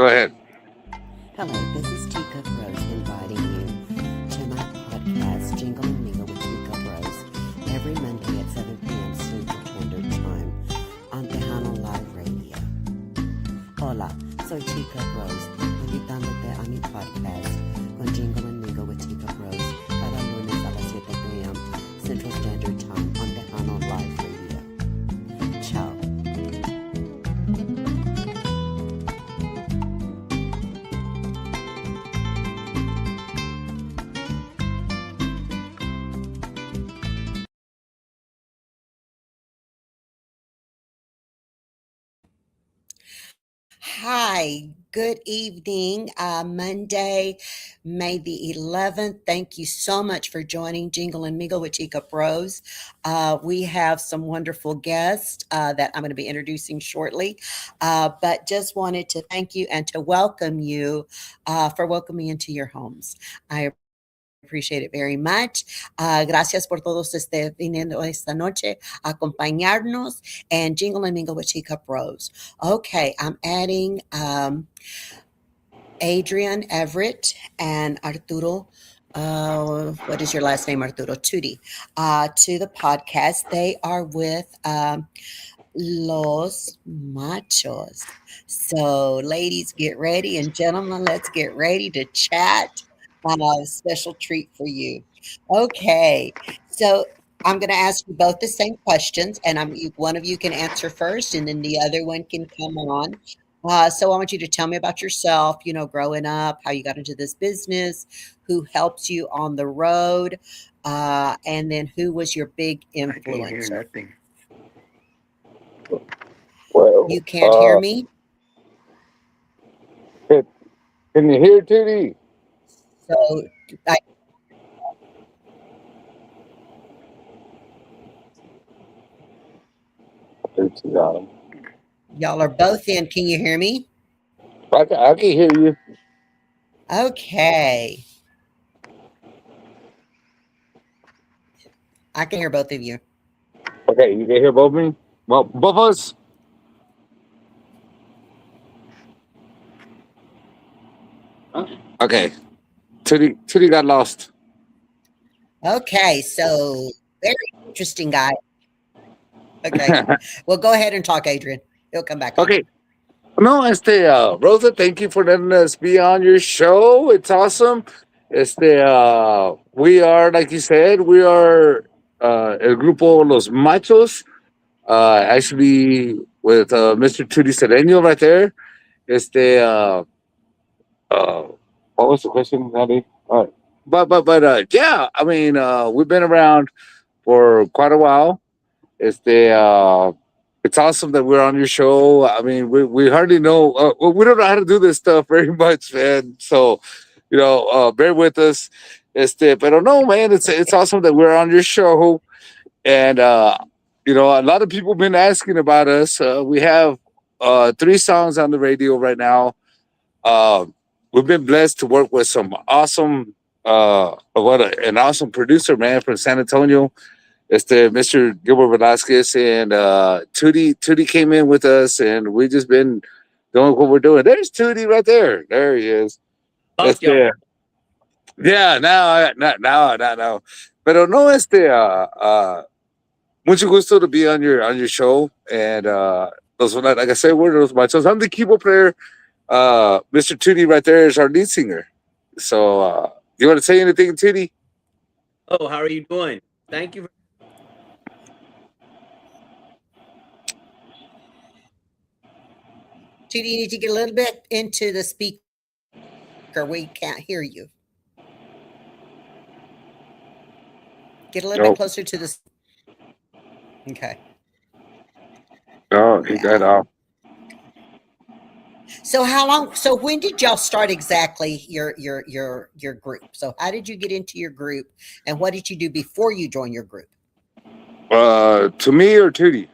Go ahead. Hello, this is Teacup Rose inviting you to my podcast, Jingle Mingle with Teacup Rose, every Monday at 7 p.m. Central Standard Time on Tejano Live Radio. Hola, soy Teacup Rose, invitándote a mi podcast con Jingle Mingle with Teacup Rose cada lunes a las 7 p.m. Central Standard Time on Tejano Live Radio. Ciao. Hi, good evening. Monday, May the 11th. Thank you so much for joining Jingle and Mingle with Teacup Rose. We have some wonderful guests that I'm going to be introducing shortly, but just wanted to thank you and to welcome you for welcoming me into your homes. I appreciate it very much. Gracias por todos viniendo esta noche a acompañarnos and Jingle and Mingle with Teacup Rose. Okay, I'm adding Adrian Everett and Arturo. What is your last name, Arturo? Tutti, to the podcast. They are with Los Machos. So, ladies, get ready, and gentlemen, let's get ready to chat. A special treat for you. Okay, so I'm going to ask you both the same questions, and one of you can answer first, and then the other one can come on. So I want you to tell me about yourself, growing up, how you got into this business, who helps you on the road, and then who was your big I can't hear influencer. nothing. Well, You can't hear me? can you hear Tootie? So I, y'all are both in. Can you hear me? I can hear you. Okay. I can hear both of you. Okay, you can hear both of me? Well, both of us? Okay. Tootie got lost. Okay, so very interesting guy. Okay. Well, go ahead and talk, Adrian. He'll come back on. Okay. No, Rosa, thank you for letting us be on your show. It's awesome. We are, like you said, we are El Grupo Los Machos. Actually, with Mr. Tootie Sereno right there. Uh, what was the question, Natty? All right. Yeah, I mean, we've been around for quite a while. It's awesome that we're on your show. I mean, we hardly know, we don't know how to do this stuff very much, man. So, bear with us. But no, man, it's awesome that we're on your show. And, a lot of people have been asking about us. We have 3 songs on the radio right now. We've been blessed to work with some awesome, an awesome producer, man, from San Antonio. It's the Mr. Gilbert Velasquez, and Tootie came in with us, and we just been doing what we're doing. There's Tootie right there. There he is. Lost y'all. Yeah, now. Pero no, mucho gusto to be on your show, and like I said, we're those machos. I'm the keyboard player. Mr. Tootie right there is our lead singer. So, do you want to say anything, Tootie? Oh, how are you doing? Thank you. Judy, you need to get a little bit into the speaker. We can't hear you. Get a little bit closer to the. Okay. Oh, he got off. So how long? So when did y'all start exactly your group? So how did you get into your group, and what did you do before you joined your group? To me or Tootie?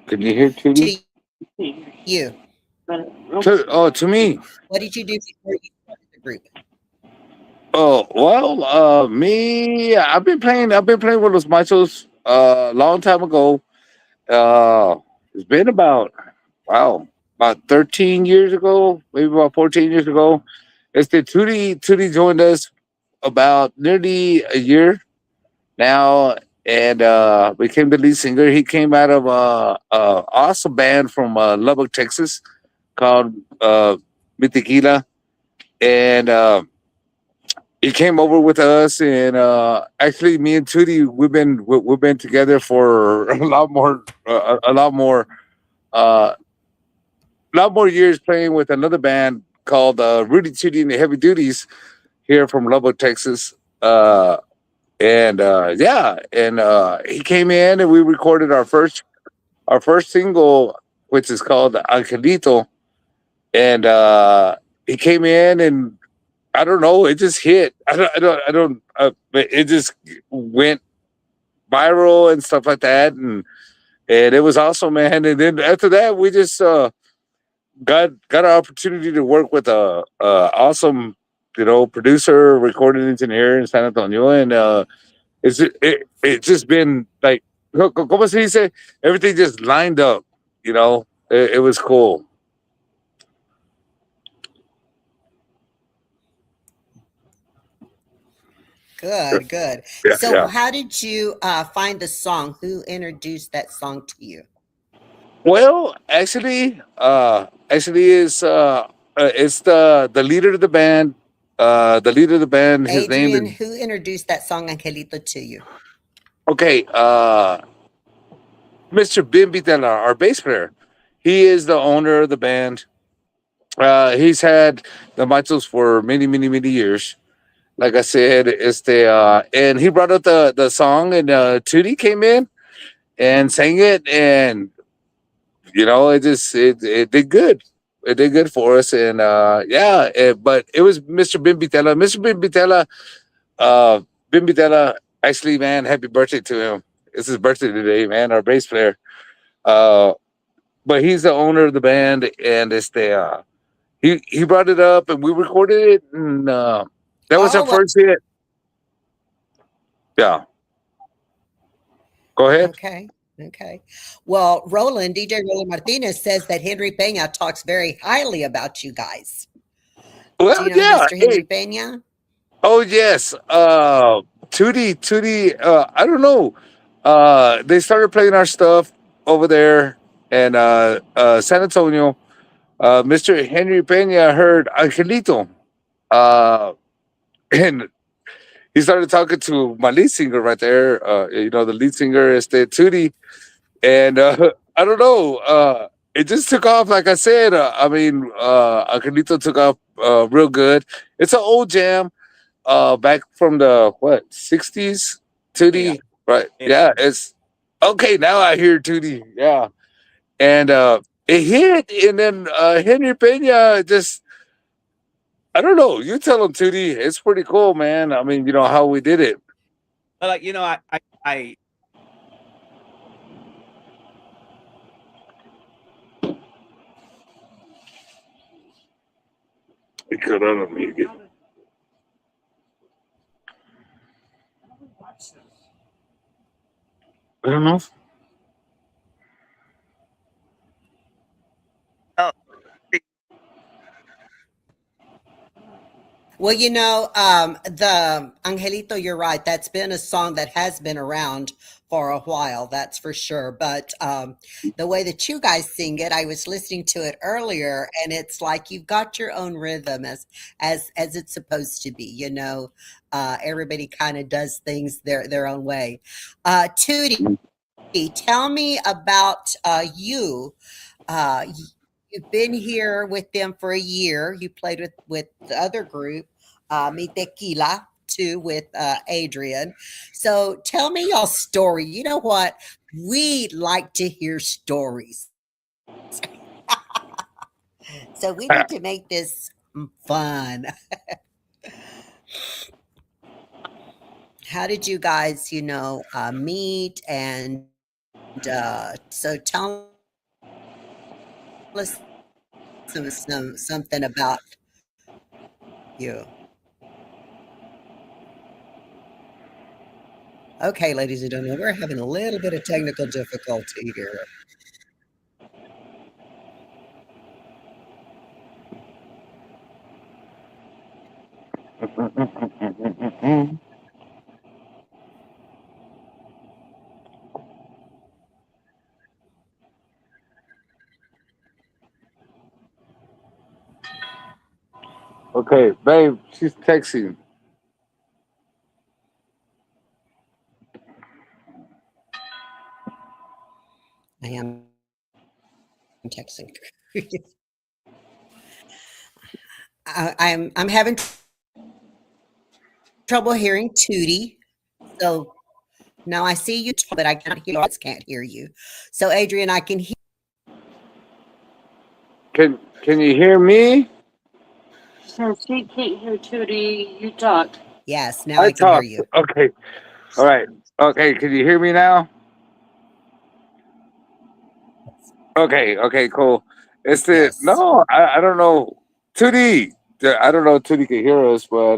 Can you hear Tootie? To you. To me. What did you do before you started the group? Oh well, me. I've been playing with Los Machos a long time ago. Uh, it's been about, wow, about 13 years ago, maybe about 14 years ago. It's the Tootie joined us about nearly a year now, and became the lead singer. He came out of a awesome band from Lubbock, Texas, called Tequila, and he came over with us. And actually, me and Tootie, we've been together for uh, a lot more years, playing with another band called Rudy Tootie and the Heavy Duties here from Lubbock, Texas. And yeah, and he came in and we recorded our first single, which is called Angelito. And he came in, and I don't know, it just hit. It just went viral and stuff like that, and it was awesome, man. And then after that, we just got an opportunity to work with a awesome, producer, recording engineer in San Antonio, and it's just been like, como se dice, everything just lined up. It was cool. Good, good. Yeah, So, yeah. how did you find the song? Who introduced that song to you? Well, actually, it's the leader of the band. The leader of the band, his name Adrian, is, who introduced that song Angelito to you? okay. Mr. Bimbi Della, our bass player. He is the owner of the band. He's had the Machos for many, many, many years. Like I said, it's the and he brought up the song, and Tootie came in and sang it, and it did good. It did good for us, and yeah. But it was Mr. Bimbitella. Mr. Bimbitella, uh, Bimbitella. Actually, man, happy birthday to him. It's his birthday today, man. Our bass player. Uh, but he's the owner of the band, and it's the he brought it up, and we recorded it, and that was our Oh, first hit. Yeah, go ahead. okay. Okay. Well, DJ Roland Martinez says that Henry Pena talks very highly about you guys. Do Well, you know yeah. Mr. Henry Hey, Pena? oh yes. Tootie. I don't know. They started playing our stuff over there, and San Antonio. Mr. Henry Pena heard Angelito, uh, and he started talking to my lead singer right there. The lead singer is the Tootie, and I don't know. It just took off. Like I said, Angelito took off real good. It's an old jam, back from the what 60s. Oh yeah. Tootie, right? Yeah. Yeah, it's okay. Now I hear Tootie. Yeah, and it hit, and then Henry Pena just, I don't know. You tell him, Tootie. It's pretty cool, man. I mean, how we did it. Well, like, I It cut out on me again. I don't know. oh, Well, the Angelito, you're right. That's been a song that has been around for a while, that's for sure. But the way that you guys sing it, I was listening to it earlier, and it's like you've got your own rhythm as it's supposed to be. Everybody kind of does things their own way. Tootie, tell me about you. Uh, y- you've been here with them for a year. You played with the other group, Mi Tequila, too, with Adrian. So tell me your story. You know what? We like to hear stories. So we need to make this fun. How did you guys, meet? And so tell us something about you. Okay, ladies and gentlemen, we're having a little bit of technical difficulty here. Okay, babe, she's texting. I am texting. I'm having trouble hearing Tootie. So now I see you, but I cannot hear. Can't hear you. So Adrian, I can hear. Can you hear me? So she can't hear Tootie. You talk. Yes, now I I can hear talk. you. Okay. All right. Okay. Can you hear me now? Okay. Okay. Cool. It's the Yes. no. I don't know. 2D. I don't know if 2D can hear us, but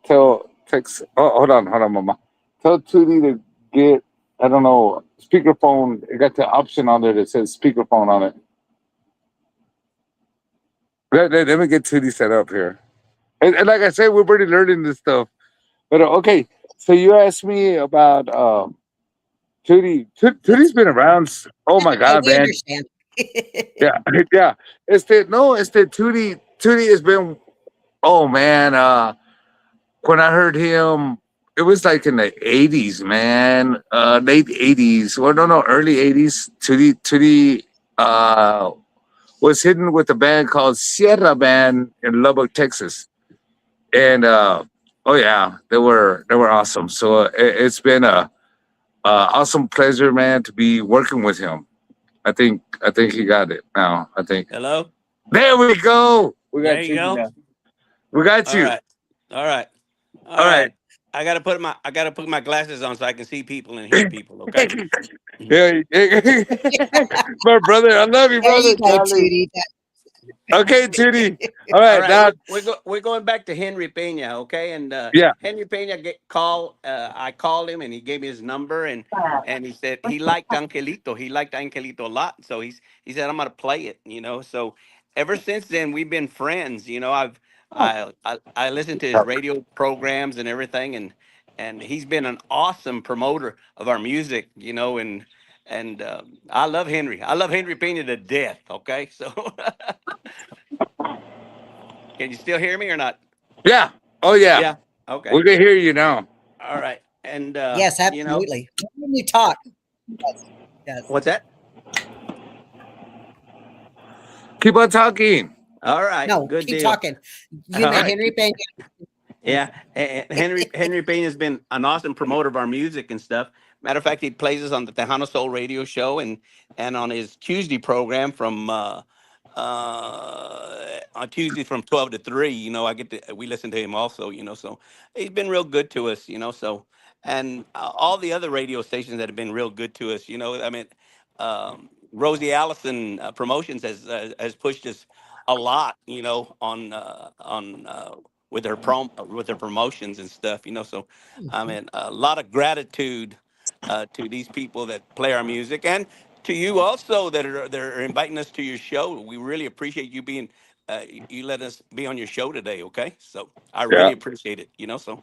tell text. Oh, hold on, Mama. Tell 2D to get. I don't know. Speakerphone. It got the option on there that says speakerphone on it. Let me get 2D set up here. And like I said, we're already learning this stuff. But okay. So you asked me about Tootie's Yes. been around. Oh my Okay, god, we man! understand. Yeah, yeah. It's the no. It's the Tootie. Tootie has been. Oh man. When I heard him, it was like in the '80s, man. Late '80s. Well, no, early '80s. Tootie. Was hidden with a band called Sierra Band in Lubbock, Texas, and oh yeah, they were awesome. So it's been a awesome pleasure, man, to be working with him. I think he got it now. I think Hello. there we go. We got There you Judy go. now. We got All you. right. All right. All All right. right. I gotta put my glasses on so I can see people and hear people. Okay. Mhm. Yeah, my brother. I love you, There you brother. go, Golly. Tootie. Okay, Judy. All All right, right, now. we're going back to Henry Pena, okay? And Yeah. Henry Pena call. I called him and he gave me his number and he said he liked Angelito. He liked Angelito a lot, so he said I'm gonna play it. So ever since then we've been friends. I listened to his radio programs and everything, and he's been an awesome promoter of our music. And I love Henry. I love Henry Pena to death. Okay, so. Can you still hear me or not? Yeah. Oh yeah. Yeah. Okay. We can hear you now. All right. And Yes, absolutely. When you talk. Yes. Yes. what's that? Keep on talking. All right. No, Good keep deal. talking. You All met right. Henry Pena. Yeah. Henry Payne has been an awesome promoter of our music and stuff. Matter of fact, he plays us on the Tejano Soul Radio Show and on his Tuesday program from on Tuesday from 12 to 3. We listen to him also. So he's been real good to us. So and all the other radio stations that have been real good to us. I mean, Rosie Allison Promotions has pushed us a lot. On with her promotions and stuff. So I Mhm. mean, a lot of gratitude to these people that play our music, and to you also that are inviting us to your show. We really appreciate you being you let us be on your show today. Okay, so I Yeah. really appreciate it. So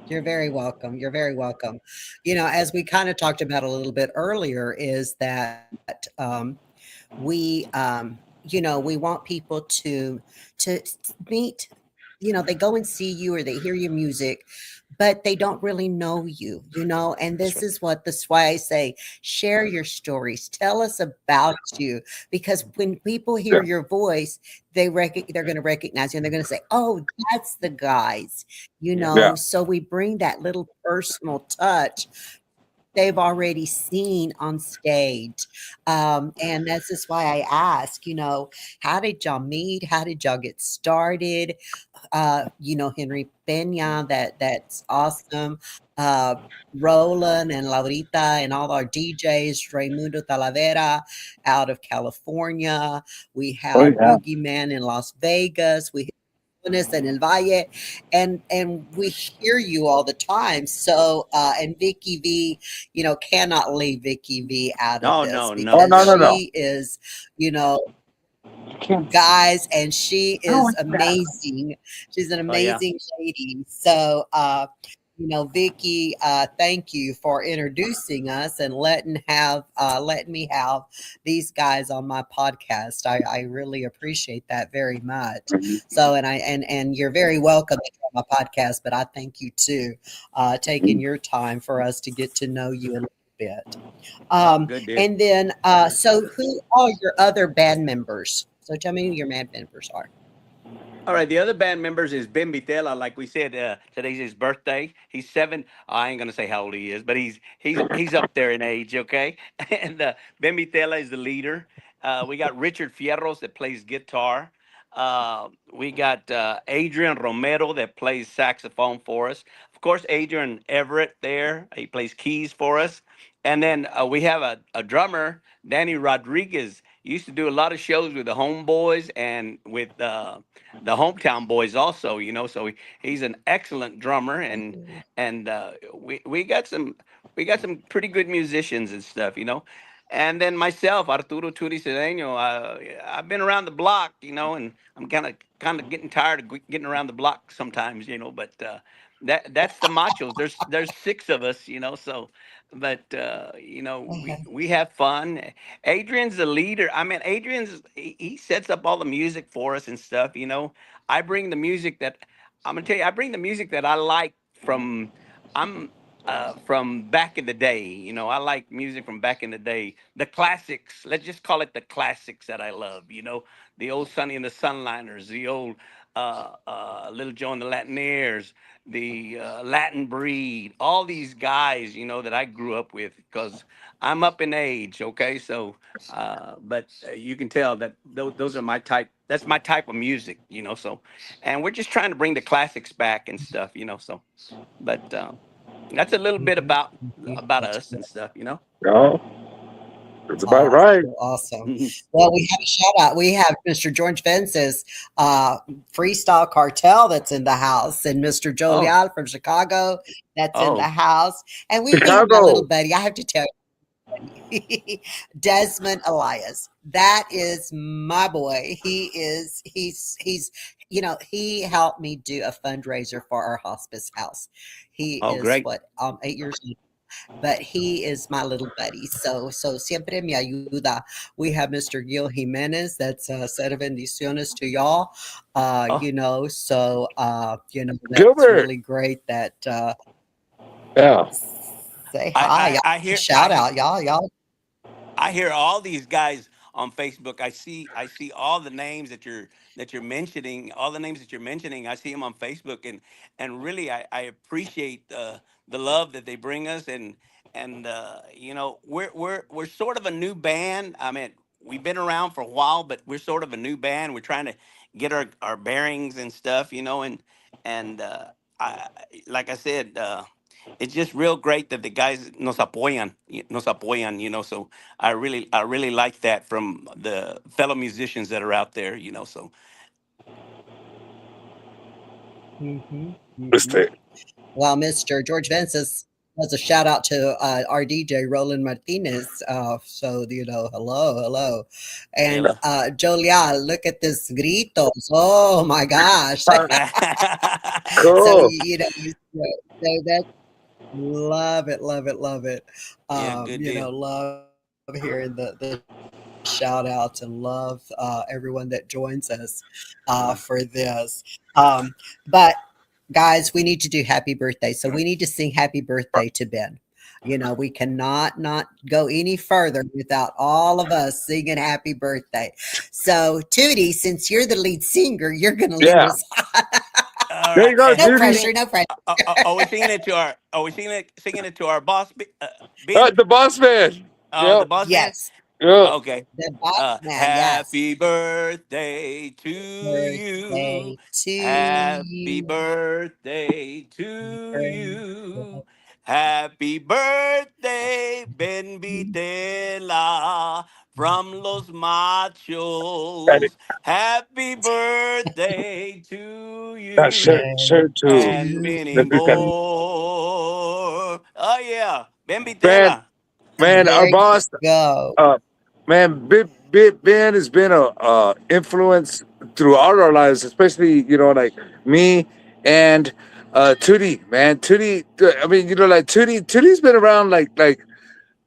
You're very welcome. You're very welcome. As we kind of talked about a little bit earlier, is that we want people to meet. They go and see you or they hear your music, but they don't really know you. And that's this right. is that's why I say share your stories. Tell us about you, because when people hear Yeah. your voice, they're going to recognize you and they're going to say, "Oh, that's the guys." Yeah. Yeah. So we bring that little personal touch they've already seen on stage. And that's just why I ask, how did y'all meet? How did y'all get started? Henry Pena, that's awesome. Uh, Roland and Laurita and all our DJs, Raimundo Talavera out of California. We Oh have yeah. Boogeyman in Las Vegas. Bendiciones and El Valle, and we hear you all the time. So and Vicky V, cannot leave Vicky V out of No, this no, no, Oh because no, no, no. no. she is, you know, I can't see. guys, and she Oh, is it's that. amazing. She's an Oh yeah. amazing lady. So, Vicky, thank you for introducing us and letting me have these guys on my podcast. I really appreciate that very much. So, and you're very welcome to come on my podcast. But I thank you too, taking your time for us to get to know you a little bit. Oh, good deal. And then, so who are your other band members? So tell me who your band members are. All right, the other band members is Ben Vitela. Like we said, today's his birthday. He's seven. I ain't gonna say how old he is, but he's up there in age. Okay, and Ben Vitela is the leader. We got Richard Fierros that plays guitar. We got Adrian Romero that plays saxophone for us. Of course, Adrian Everett there. He plays keys for us. And then we have a drummer, Danny Rodriguez. He used to do a lot of shows with the Homeboys and with the hometown boys also, so he's an excellent drummer, and we got some pretty good musicians and stuff. And then myself, Arturo Turi Cedeño, I've been around the block, and I'm kind of getting tired of getting around the block sometimes, but that's the machos. There's six of us, so but we have fun. Adrian's the leader. I mean, he sets up all the music for us and stuff. I bring the music that I'm gonna tell you. I bring the music that I like from. I'm from back in the day. I like music from back in the day. The classics. Let's just call it the classics that I love. The old Sonny and the Sunliners, the old Little Joe and the Latineers, the Latin Breed, all these guys, that I grew up with because I'm up in age. Okay, so but you can tell that those are my type. That's my type of music. So, and we're just trying to bring the classics back and stuff. So, but that's a little bit Mhm, mhm. about That's us great. and stuff. No, that's about right. Awesome, awesome. Mhm. Well, we have a shout out. We have Mr. George Vence's Freestyle Cartel that's in the house, and Mr. Oh, Jolial from Chicago that's in the oh, house. And we have my little Chicago. buddy. I have to tell you, Desmond Elias. That is my boy. He helped me do a fundraiser for our hospice house. He oh, is great. what 8 years old, but he is my little buddy. So siempre me ayuda. We have Mr. Gil Jimenez. That's a set of bendiciones to y'all. Oh, That's Gilbert. really great. That Yeah. say I hi, I y'all. I hear I Shout hear out, y'all. I hear all these guys on Facebook. I see all the names that you're mentioning, all the names that you're mentioning. I see them on Facebook, and really I appreciate the love that they bring us, and we're sort of a new band. I mean, we've been around for a while, but we're sort of a new band. We're trying to get our bearings and stuff, and I like I said. It's just real great that the guys nos apoyan. So I really like that from the fellow musicians that are out there. So Hmm, hmm. Este. Well, Mr. George Vance has a shout out to our DJ Roland Martinez. Hello, hello, and yeah. Jolia, look at this gritos. Oh my gosh! So Cool. that love it, love it, love it. Yeah, good deal. Love hearing the shout outs and love everyone that joins us for Uh, this. But guys, we need to do happy birthday. So we need to sing happy birthday to Ben. We cannot not go any further without all of us singing happy birthday. So, Tootie, since you're the lead singer, you're going to lead Yeah. us. all There you right. go, No And Judy. pressure, no pressure. are we singing it to our? Are we singing it to our boss, Ben? The boss man. Oh, the Yep. boss man. Yes, Yep. Okay. the boss man. Yes. Happy birthday to you. Birthday to Happy you. birthday to you. Happy birthday, Ben Vitela. from Los Got it. Machos. Happy birthday to Sure, you sure to and many the people. more. Oh, yeah. Ben Man, Vitela. man, our There you boss, go. uh, man, Ben has been a influence throughout our lives, especially like me and Tootie, man. Tootie, I mean, like Tootie's been around like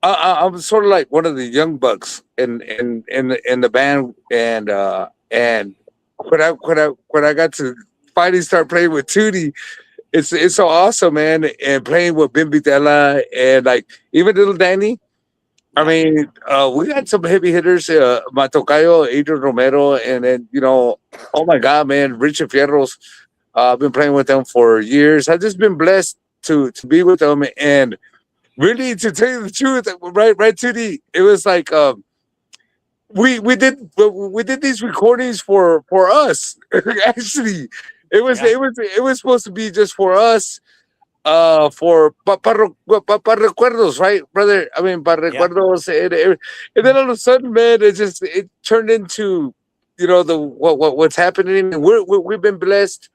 I'm sort of like one of the young bucks in the band, and when I got to finally start playing with Tootie, it's so awesome, man. And playing with Bim Vitella and like even little Danny. I Yeah. mean, we got some heavy hitters, Matocayo, Adrian Romero, and then oh my God, man, Richard Fierros. I've been playing with them for years. I've just been blessed to be with them, and really, to tell you the truth, right to the, it was like we did these recordings for us. Actually, Yeah. it was supposed to be just for us, for pa recuerdos, right, brother? I mean, pa Yeah. recuerdos, and then all of a sudden, man, it turned into the what's happening, and we've been blessed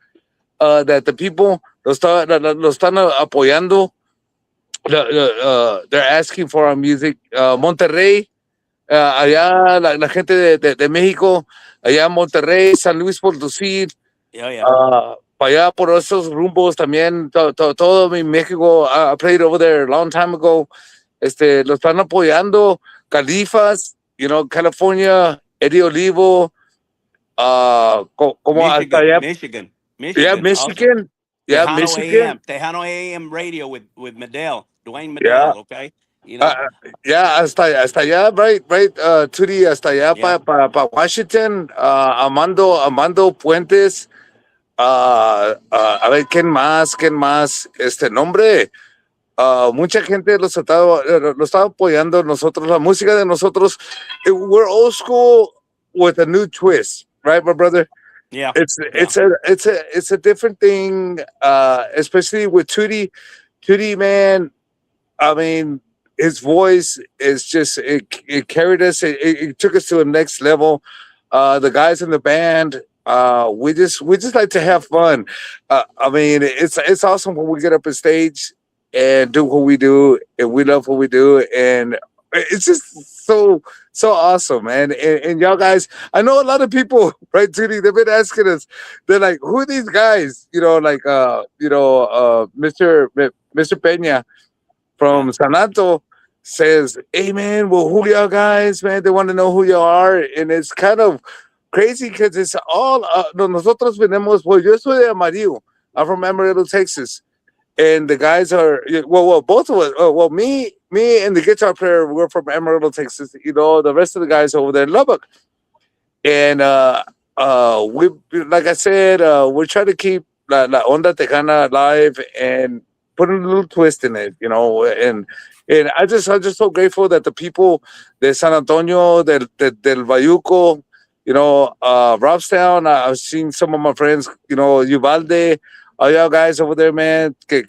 that the people lo están apoyando. They're asking for our music. Monterrey, allá la gente de México, allá en Monterrey, San Luis Potosí, Yeah. Yeah. para allá por esos rumbos también, todo mi México, I played over there a long time ago. Lo están apoyando, Califas, California, Eddie Olivo, como hasta Michigan. allá, Michigan. yeah, Michigan also. Michigan, yeah, Michigan, Tejano AM radio with Medell, Dwayne yeah. Medell, okay? You Uh, know, yeah, hasta allá, right, Turi, hasta allá yeah, pa Washington, Amando Puentes, a ver, quién más, nombre, mucha gente lo estaba apoyando nosotros, la música de nosotros, we're old school with a new twist, right, my brother? yeah, It's yeah, it's a it's a different thing, especially with Tootie, man. I mean, his voice is just it carried us. It took us to the next level. The guys in the band, we just like to have fun. I mean, it's awesome when we get up on stage and do what we do, and we love what we do, and it's just so awesome, man. And y'all guys, I know a lot of people, right, Judy? They've been asking us. They're like, "Who are these guys?" Like Mr. Peña yeah, from Sanato says, "Hey man, well, who y'all guys, man? They want to know who you are," and it's kind of crazy because it's all nosotros venimos. Well, yo soy de Amarillo. I'm from Amarillo, Texas, and the guys are both of us. Well, me, and the guitar player, we're from Amarillo, Texas. The rest of the guys over there in Lubbock, and we, like I said, we're trying to keep la onda tejana alive and put a little twist in it, and I'm just so grateful that the people de San Antonio, del Bayuco, Robstown. I've seen some of my friends, Uvalde, all y'all guys over there, man. Que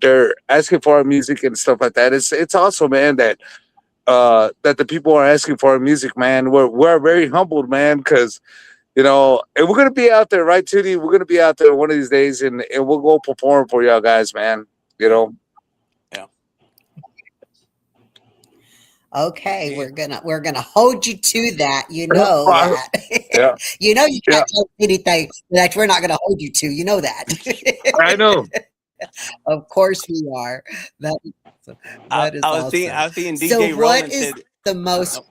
they're asking for our music and stuff like that. It's awesome, man. That the people are asking for our music, man. We're very humbled, man, because and we're gonna be out there, right, Tootie? We're gonna be out there one of these days, and we'll go perform for y'all guys, man. You yeah, know, yeah. Okay, Yeah. we're gonna hold you to that. You know that. yeah, You yeah, can't tell us anything that we're not gonna hold you to. You know that. I know. Of course we are. That that is I awesome. was seeing So DJ what Roland is said, the most oh,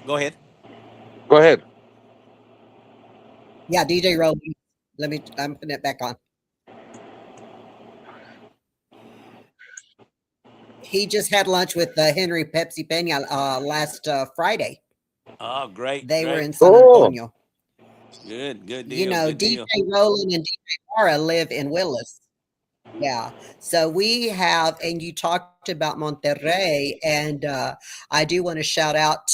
go ahead. Go ahead. yeah, DJ Rowland. I'm putting it back on. He just had lunch with Henry Pepsi Pena last Friday. Oh, great, They were great. in San Oh, Antonio. Good You deal, know, good DJ deal. Rowland and DJ Mara live in Willis. Yeah. So we have, and you talked about Monterrey, and I do want to shout out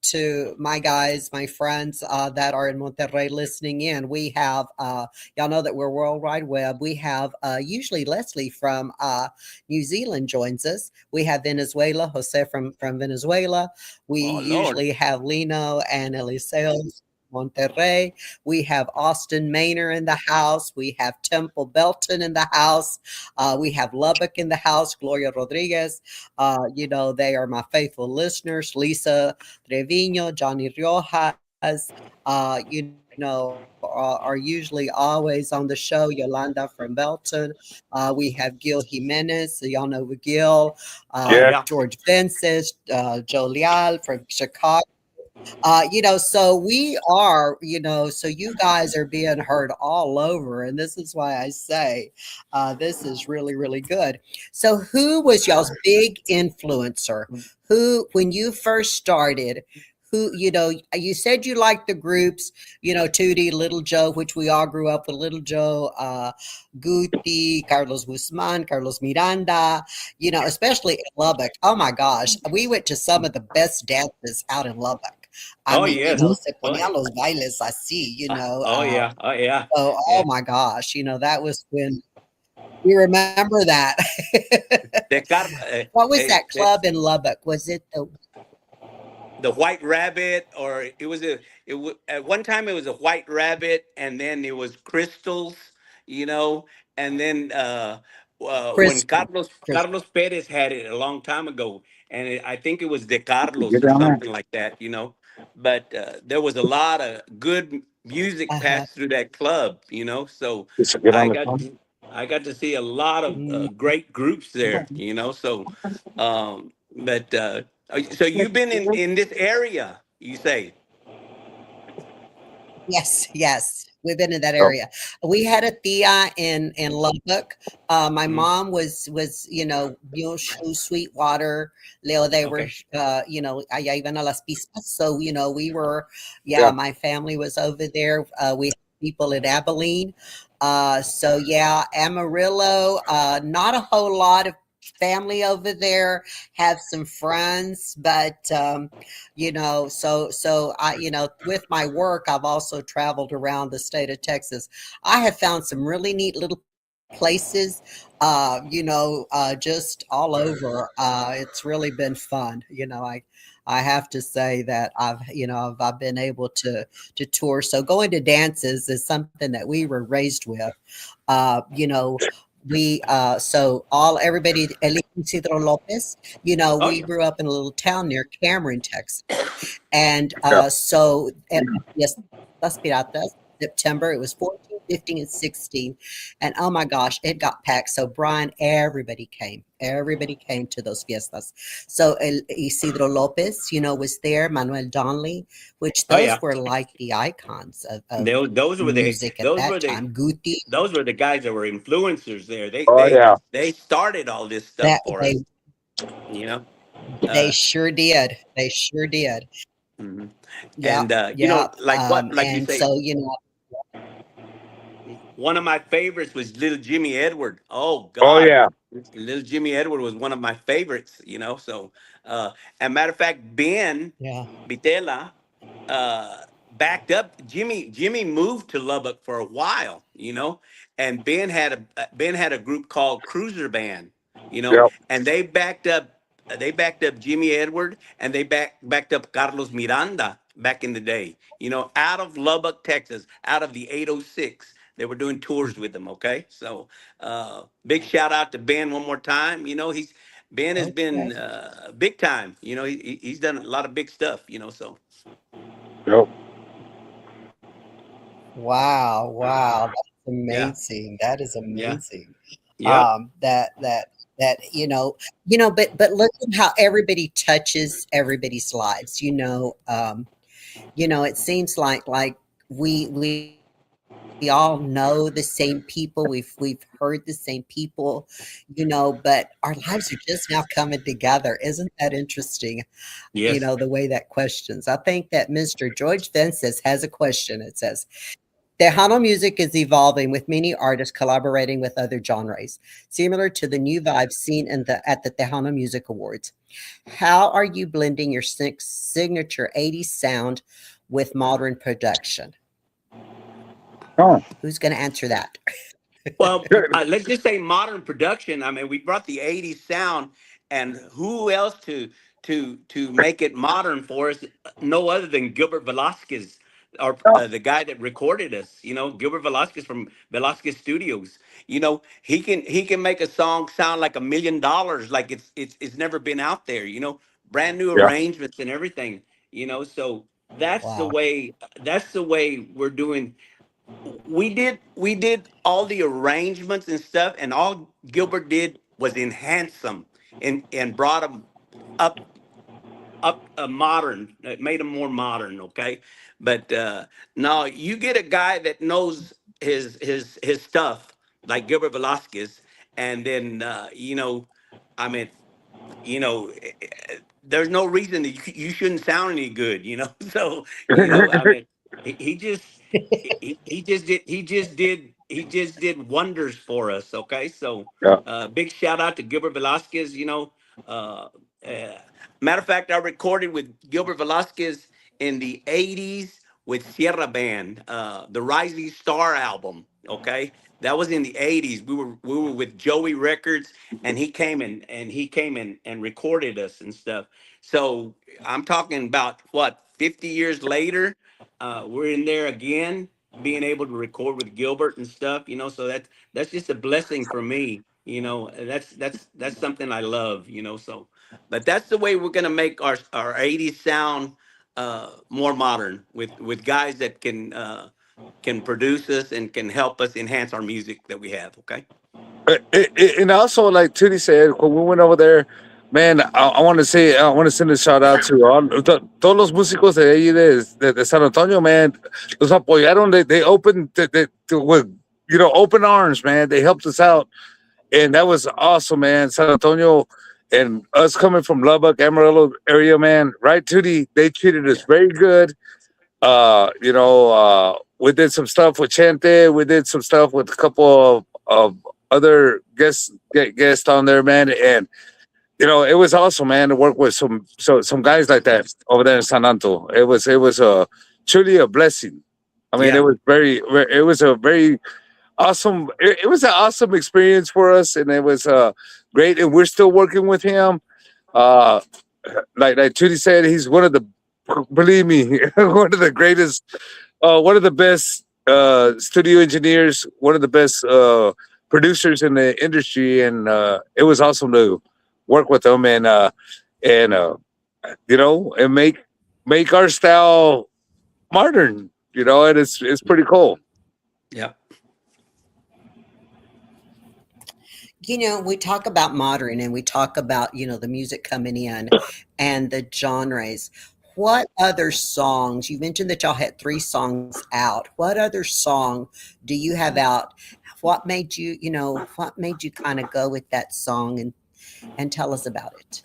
to my guys, my friends that are in Monterrey listening in. We have, y'all know that we're World Wide Web. We have usually Leslie from New Zealand joins us. We have Venezuela, Jose from Venezuela. We Oh Lord. usually have Lino and Eliseo. Monterrey. We have Austin Maynor in the house. We have Temple Belton in the house. We have Lubbock in the house. Gloria Rodriguez. They are my faithful listeners. Lisa Trevino, Johnny Riojas, are usually always on the show. Yolanda from Belton. We have Gil Jimenez. So y'all know Gil. Oh Yeah. yeah. George Vences, Joe Leal from Chicago. So we are, so you guys are being heard all over. And this is why I say this is really, really good. So, who was y'all's big influencer? Who, when you first started, you said you liked the groups, Tootie, Little Joe, which we all grew up with, Little Joe, Guti, Carlos Guzman, Carlos Miranda, especially in Lubbock. Oh my gosh, we went to some of the best dances out in Lubbock. I Oh mean, yes. se Oh yeah. ponían los bailes así, Oh yeah. Oh yeah. so, oh Yeah. my gosh, that was when we remember that. The car, What was that club in Lubbock? Was it the White Rabbit, or it was at one time it was a White Rabbit, and then it was Crystals, you know, and then when Crystal? Crystal. Carlos Perez had it a long time ago, and I think it was De Get Carlos or down there. something like that, but there was a lot of good music Uh-huh. passed through that club, so Just get I on the got phone. I got to see a lot of Mm. great groups there, so but so you've been in this area, you say? Yes, yes. We've been in that Oh, area. We had a tia in Lubbock. My Mhm. mom was Muleshoe, Sweetwater, Leo. They were, Okay. allá iban a las pistas. So, we were, yeah. yeah, my family was over there. We had people in Abilene. So yeah, Amarillo, not a whole lot of family over there. Have some friends, but so I, with my work, I've also traveled around the state of Texas. I have found some really neat little places, just all over. It's really been fun. I have to say that I've been able to tour. So going to dances is something that we were raised with. You know, we so all everybody El Isidro Lopez, Oh we yeah. grew up in a little town near Cameron, Texas. And Yeah. yes, Las Piratas, September, it was 14, 15, and 16. And oh my gosh, it got packed. So Brian, everybody came. Everybody came to those fiestas. So El Isidro Lopez, was there, Manuel Donley, which Oh those yeah. were like the icons of Those were the music at those were that the time. Guti, those were the guys that were influencers there. They Oh they yeah. they started all this stuff that for they us, you know. they Uh, sure did. They sure did. mhm. Yep, And yep. like you And say, so, one of my favorites was Little Jimmy Edward. Oh Oh God, yeah. Little Jimmy Edward was one of my favorites. So, and matter of fact, Ben yeah. Bitela uh, backed up. Jimmy moved to Lubbock for a while. And Ben had a group called Cruiser Band. Yep. And they backed up Jimmy Edward, and they backed up Carlos Miranda back in the day. Out of Lubbock, Texas, out of the 806. They were doing tours with them. Okay, so big shout out to Ben one more time. Ben has Okay. been big time. He's done a lot of big stuff. So Yep. Wow, wow, that's yeah, amazing. That is yeah, amazing. yep, But look at how everybody touches everybody's lives. It seems like we all know the same people. We've heard the same people, but our lives are just now coming together. Isn't that interesting? yes. The way that questions. I think that Mr. George Vences has a question. It says, Tejano music is evolving with many artists collaborating with other genres, similar to the new vibe seen at the Tejano Music Awards. How are you blending your signature 80s sound with modern production? Oh, Who's going to answer that? Well, good. let's just say modern production. I mean, we brought the '80s sound, and who else to make it modern for us? No other than Gilbert Velasquez, our Oh, the guy that recorded us. You know, Gilbert Velasquez from Velasquez Studios. You know, he can make a song sound like $1 million, like it's never been out there. You know, brand new yeah. arrangements and everything. You know, so Wow. that's the way we're doing. We did all the arrangements and stuff, and all Gilbert did was enhance them and brought them up modern. It made them more modern. Okay, but no, you get a guy that knows his stuff like Gilbert Velasquez, and then I mean, there's no reason that you shouldn't sound any good, So, I mean, he just he just did wonders for us. Okay, so Yeah. big shout out to Gilbert Velasquez. Uh, uh, Matter of fact, I recorded with Gilbert Velasquez in the '80s with Sierra Band, the Rising Star album. Okay, that was in the '80s. We were with Joey Records, and he came and recorded us and stuff. So I'm talking about what 50 years later, we're in there again, being able to record with Gilbert and stuff. So that's just a blessing for me. That's something I love. So, but that's the way we're gonna make our '80s sound more modern with guys that can produce us and can help us enhance our music that we have. Okay. And also, like Tootie said, when we went over there, man, I want to send a shout out to todos los músicos de ahí de San Antonio, man. Los apoyaron. They opened with open arms, man. They helped us out, and that was awesome, man. San Antonio and us coming from Lubbock, Amarillo area, man. Right, Tootie? They treated us very good. We did some stuff with Chente. We did some stuff with a couple of other guests on there, man. And it was awesome, man, to work with some guys like that over there in San Anto. It was truly a blessing. I mean, Yeah. it was a very awesome. It was an awesome experience for us, and it was great. And we're still working with him. Uh, like Trudy said, he's one of the believe me, one of the greatest, one of the best studio engineers, one of the best producers in the industry, and it was awesome to work with him and and make our style modern, and it's pretty cool. Yeah. We talk about modern and we talk about, the music coming in and the genres. What other songs, you mentioned that y'all had 3 songs out. What other song do you have out? What made you kind of go with that song and tell us about it?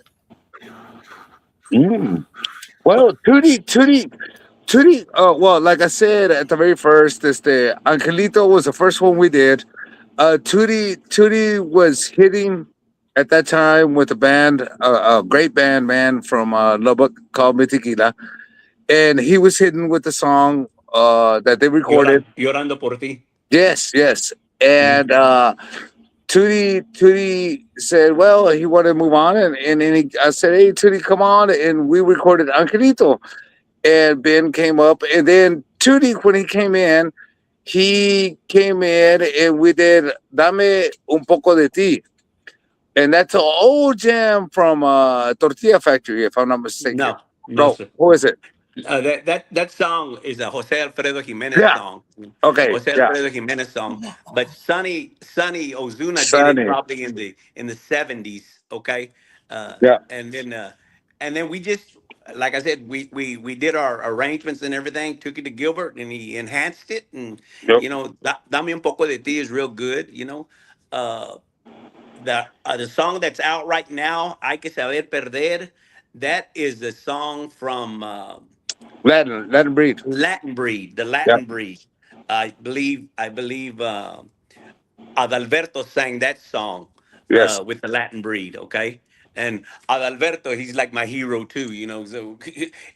Mm. Well, Tootie. Well, like I said at the very first, this the Angelito was the first one we did. Tootie was hitting at that time with a band, a great band, man, from Lubbock called Mitiquila, and he was hitting with the song that they recorded. Llorando por ti. Yes, yes, Mhm. and Tootie said, well, he wanted to move on, and I said, hey, Tootie, come on, and we recorded Angelito, and Ben came up, and then Tootie, when he came in and we did Dame un poco de ti. And that's an old jam from Tortilla Factory, if I'm not mistaken. No, no, No, sir. who is it? That song is a Jose Alfredo Jimenez Yeah. song. Okay. Jose Yeah. Alfredo Jimenez song. But Sonny Ozuna did it Sunny. probably in the '70s. Okay, Yeah. and then we just, like I said, we did our arrangements and everything. Took it to Gilbert and he enhanced it. And Yep. Dame un poco de ti is real good. Uh, the song that's out right now, Hay que saber perder. That is the song from Let him breathe. Latin Breed, the Yeah. Latin Breed. I believe Adalberto sang that song Yes. with the Latin breed, okay? And Adalberto, he's like my hero too, you know. So,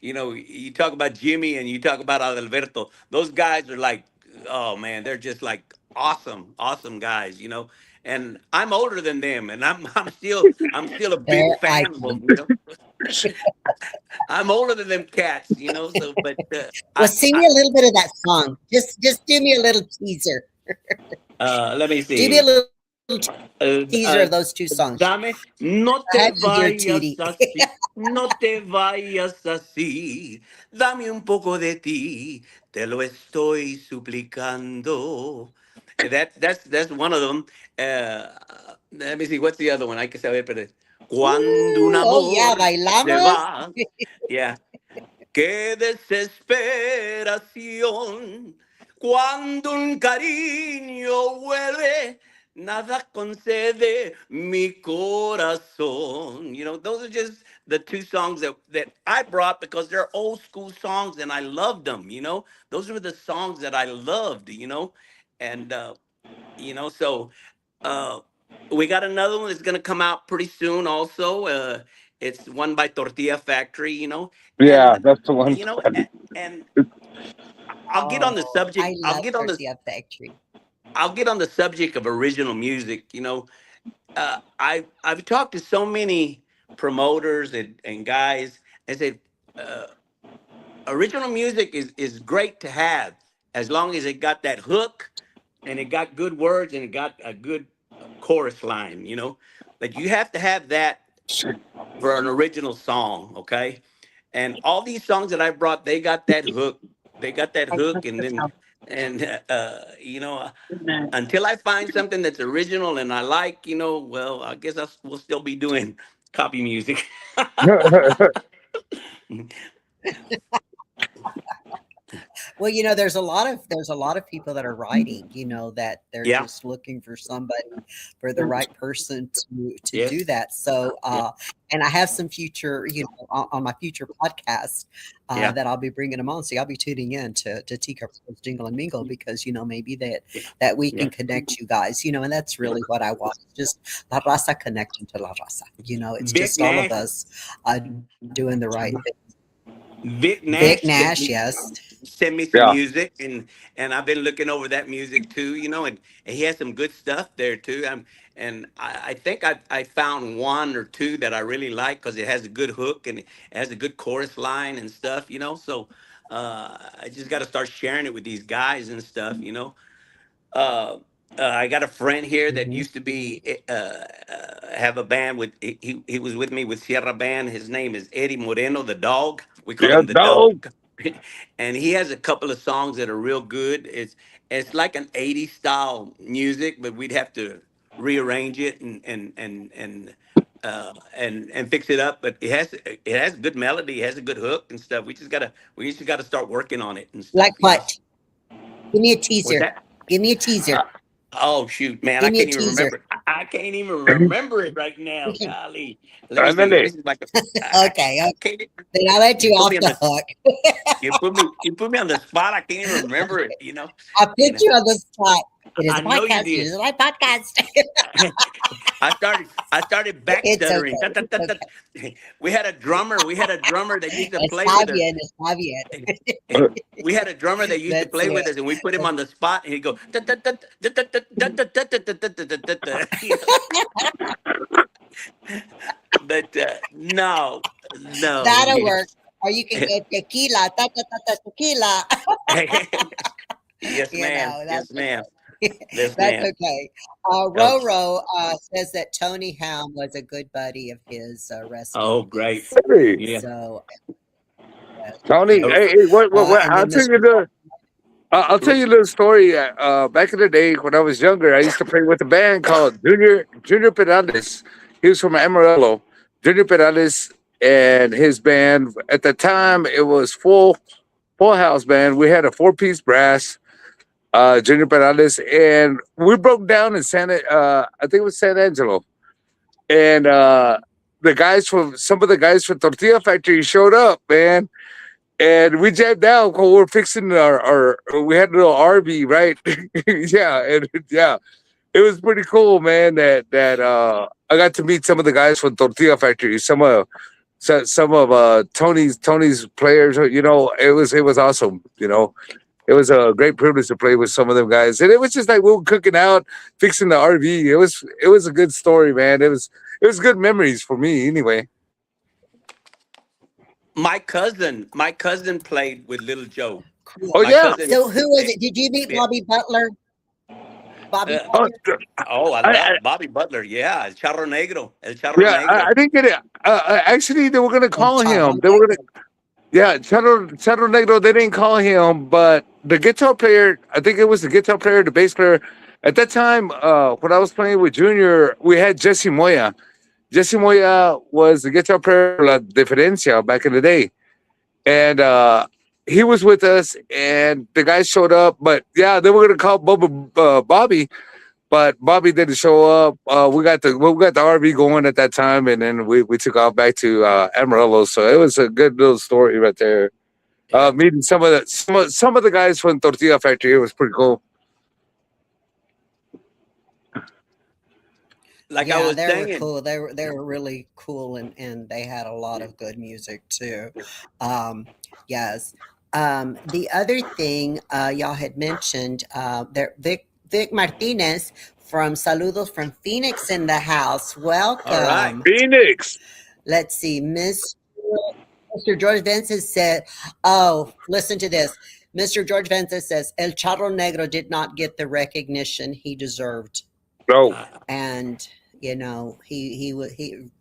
you talk about Jimmy and you talk about Adalberto. Those guys are like, oh man, they're just like awesome, awesome guys, you know. And I'm older than them, and I'm still a big There I fan of am. them, you know. I'm older than them cats, you know. So, but Well, I, sing I me a little bit of that song. Just do me a little teaser. let me Do me a see. little teaser Uh, of those uh, two songs. Dame, no I have te you here, Tootie. vayas así, no te vayas así, dame un poco de ti, te lo estoy suplicando. That's one of them. Let me see, what's the other one? Hay que saber, pero cuando un Oh, yeah, amor se bailamos. va, yeah. Qué desesperación cuando un cariño vuelve, nada concede mi corazón. Those are just the two songs that I brought because they're old school songs and I loved them. Those were the songs that I loved, and, so uh, we got another one that's going to come out pretty soon also. It's one by Tortilla Factory, Yeah, and that's the one. and I'll get on the Oh, I subject. I'll love get on the Tortilla Factory. I'll get on the subject of original music. I've talked to so many promoters and guys. I said, uh, original music is great to have as long as it got that hook and it got good words and it got a good chorus line. But you have to have that for an original song, okay? And all these songs that I brought, they got that hook. They got that I hook, took and the then top and of that. until I find something that's original and I like, well, I guess we'll still be doing copy music. Well, there's a lot of people that are writing, that they're Yeah. just looking for somebody, for the right person to do Yes. that. So, Yeah. and I have some future, on my future podcast, Yeah. that I'll be bringing them on. So y'all be tuning in to Teacup Jingle and Mingle because maybe that Yeah. that we Yeah. can connect you guys, and that's Yeah. really what I want. Just La Raza connecting to La Raza. It's Vic just all of Nash. us doing the right thing. Vic Vic Nash Nash, yes. sent me some Yeah. music, and I've been looking over that music too, and he has some good stuff there too. And I think I found one or two that I really like because it has a good hook and it has a good chorus line and stuff, So I just got to start sharing it with these guys and stuff. uh, I got a friend here that Mhm. used to be have a band with he was with me with Sierra Band. His name is Eddie Moreno, the dog. We call Yeah, him the dog. dog. And he has a couple of songs that are real good. It's like an '80s style music, but we'd have to rearrange it and fix it up. But it has good melody, it has a good hook and stuff. We just gotta start working on it and Like stuff. what? Give me a What's teaser. that? Give me a teaser. Oh shoot, man! I Give me a can't even teaser. remember. I can't even remember it right now. Golly, let me see. Ándale. This is like Okay, I okay. can't. Then I'll let You you put off me on the the hook. you put me on the spot. I can't even remember it. I'll put And you on the spot. It is I a know you podcast. It did. is a live podcast. I started back It's stuttering. okay. Tut, tut, It's tut, tut. okay. We had a drummer. We had a drummer that used to play Está with us. bien. Está bien. And, and we had a drummer that used to That's play with it. us, and we put him on the spot, and he'd go. "Tut, tut, tut, tut, tut, tut, tut, tut, tut, tut, tut, tut, tut, tut, tut." But no, no. That'll work. Or you can go tequila. Ta, ta, ta, ta, tequila. Yes, ma'am. That's Yes, ma'am. okay. Yes, That's ma'am. okay. Okay. Roro says that Tony Helm was a good buddy of his. Rest in Oh, great. peace. Hey, Yeah. So, Tony. Oh, Hey, hey, what? and then this. I'll tell you a little story. Back in the day when I was younger, I used to play with a band called Junior Perales. He was from Amarillo. Junior Perales and his band. At the time, it was full house band. We had a 4-piece brass. Junior Perales, and we broke down in I think it was San Angelo, and some of the guys from Tortilla Factory showed up, man, and we jammed out because we're fixing our we had a little RV, right? Yeah, and yeah, it was pretty cool, man. That I got to meet some of the guys from Tortilla Factory, some of Tony's players. It was awesome. It was a great privilege to play with some of them guys, and it was just like we were cooking out, fixing the RV. It was a good story, man. It was good memories for me, anyway. My cousin played with Little Joe. Cool. Oh My yeah. cousin, So who was eh, it? Did you meet yeah. Bobby Butler? Bobby Uh, Oh, Butler? oh, I I, love Bobby Butler. Yeah, El Charro yeah, I Negro. didn't get it. Actually, they were gonna El call Charro him. They were gonna, Negro. yeah, Charo Negro. They didn't call him, but the guitar player. I think it was the guitar player, the bass player. At that time, when I was playing with Junior, we had Jesse Moya. Jesse Moya was the guitar player for La Diferencia back in the day, and he was with us. And the guys showed up, but yeah, they were gonna call Bobby, but Bobby didn't show up. We got the RV going at that time, and then we took off back to Amarillo. So it was a good little story right there. Yeah, Meeting some of the guys from Tortilla Factory, it was pretty cool. like I Yeah, was they were saying. cool. They were really cool, and they had a lot of good music too. Um, yes. The other thing y'all had mentioned there, Vic Martinez from Saludos from Phoenix in the house. All right. Welcome. Phoenix. Let's see, Mr. George Vences said, "Oh, listen to this." Mr. George Vences says, "El Charro Negro did not get the recognition he deserved." No. Uh, And he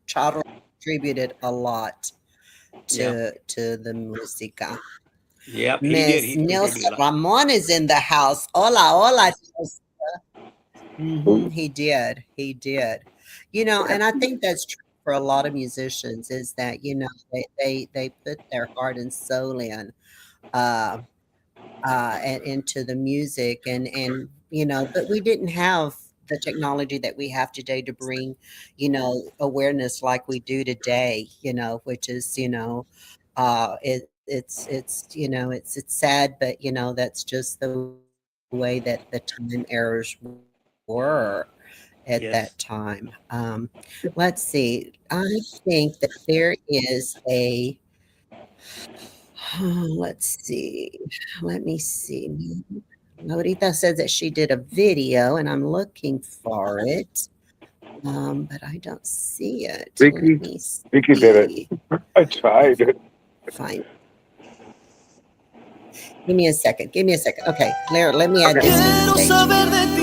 Charo contributed a lot yeah. to the música. Yep. He did. Miss He contributed Nilsa a lot. Ramon is in the house. Hola, hola. He did. He did. And I think that's true for a lot of musicians is that, they put their heart and soul in. Uh, and into the music and but we didn't have the technology that we have today to bring awareness like we do today, which is it's sad, but that's just the way that the time errors were at that Yes. time. Let's see, I think that there is a let's see. Let me see. Lorita says that she did a video, and I'm looking for it, but I don't see it. Let Vicky. me Vicky did it. see. I tried. Find. Give me a second. Give me a second. Okay, Claire, let me add Okay. this to the stage.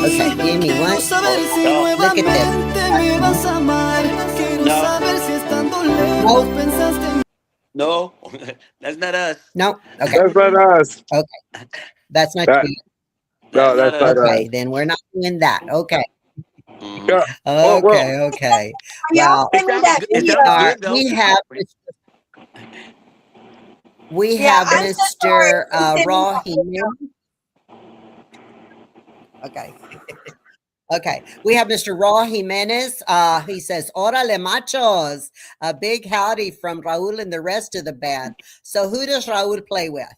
Okay, give me one. No. Look at this. No. Nope. No. That's not us. Nope. Okay, That's not us. okay. That's not That you. That's no, not that's not us. us. Okay, then we're not doing that. Okay. Hmm. Yeah. Well, Okay, okay. Y'all Well, It send me sounds that good. It we sounds video. are good though. we have we Yeah, have I'm so sorry. Mr. Send me Raw that video. Jimenez. Okay. Okay. We have Mr. Raw Jimenez. He says, Orale machos. A big howdy from Raul and the rest of the band. So who does Raul play with?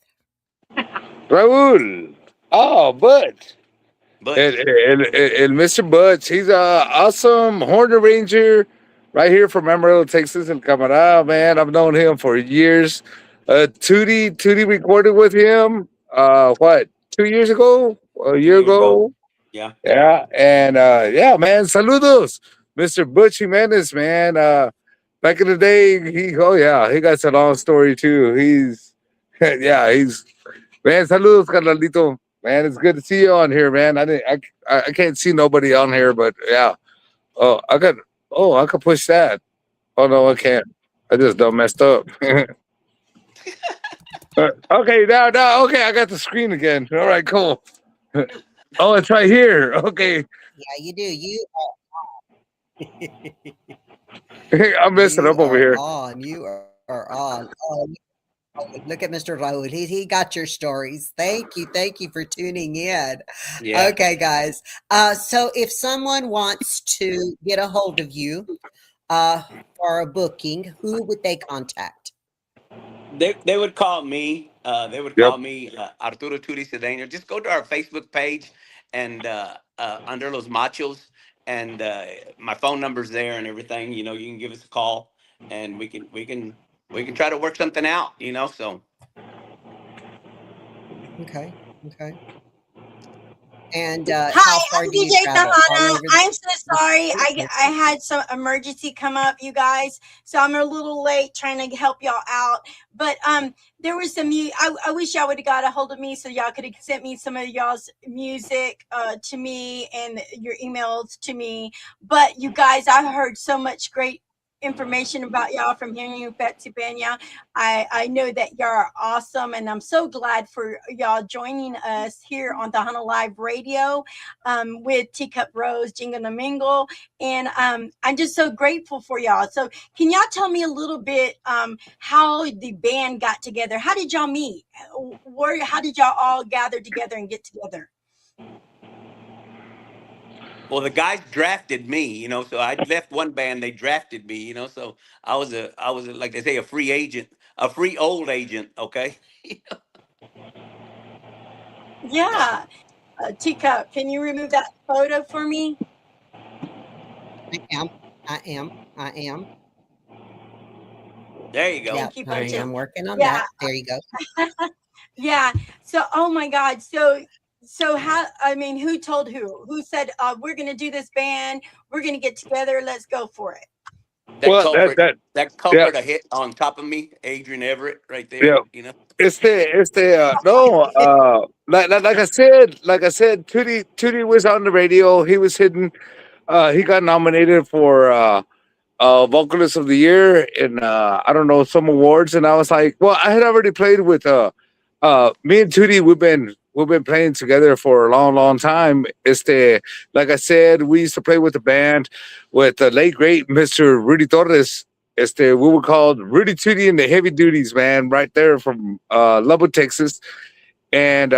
Raul. Oh, but Butch. and Mr. Butch, he's a awesome horn arranger right here from Amarillo, Texas, and Camarada, man. I've known him for years. Tootie recorded with him. What 2 years ago? A Two year years ago. ago? Yeah. Yeah, and yeah, man. Saludos, Mr. Butch Jimenez, man. Back in the day, oh yeah, he got a long story too. He's yeah, he's man. Saludos, carnalito. Man, it's good to see you on here, man. I can't see nobody on here, but yeah. Oh, I could push that. Oh no, I can't. I just done messed up. Okay, now, okay, I got the screen again. All right, cool. Oh, it's right here. Okay, Yeah, you do. I'm messing You up over are here. on. You are on. Oh, look at Mr. Raul. He got your stories. Thank you. Thank you for tuning in. Yeah. Okay, guys. So if someone wants to get a hold of you for a booking, who would they contact? They would call me. They would Yep. call me Arturo Turi Cedeno. Just go to our Facebook page and under Los Machos, and my phone number's there and everything. You know, you can give us a call, and we can try to work something out. You know, so Okay. Okay. And Hi, how far I'm do you DJ travel? All Tahana. over I'm so the sorry. state? I had some emergency come up, you guys. So I'm a little late trying to help y'all out. But there was some I wish y'all would have got a hold of me so y'all could have sent me some of y'all's music to me and your emails to me. But you guys, I heard so much great information about y'all from hearing you, Betsy Banya. I know that y'all are awesome, and I'm so glad for y'all joining us here on Tahana Live Radio with Teacup Rose, Jingle Mingle, and I'm just so grateful for y'all. So, can y'all tell me a little bit how the band got together? How did y'all meet? How did y'all all gather together and get together? well, the guys drafted me. You know, so I left one band. They drafted me. You know, so I was like they say a free agent, a free old agent. Okay. Yeah, Teacup, can you remove that photo for me? I am. I am. I am. There you go. Yep. Thank you, I Bridget. am working on Yeah, that. There you go. yeah. So, oh my God. So how, I mean, who told who? Who said, we're going to do this band? We're going to get together. Let's go for it. That Well, culprit, that yeah, culprit, a hit on top of me, Adrian Everett, right yeah. there. You know. No, like I said, Tootie was on the radio. He was hitting. He got nominated for vocalist of the year in I don't know, some awards, and I was like, well, I had already played with me and Tootie. We've been playing together for a long, long time. Like I said, we used to play with the band with the late great Mr. Rudy Torres. We were called Rudy Tootie and the Heavy Duties, man, right there from Lubbock, Texas, and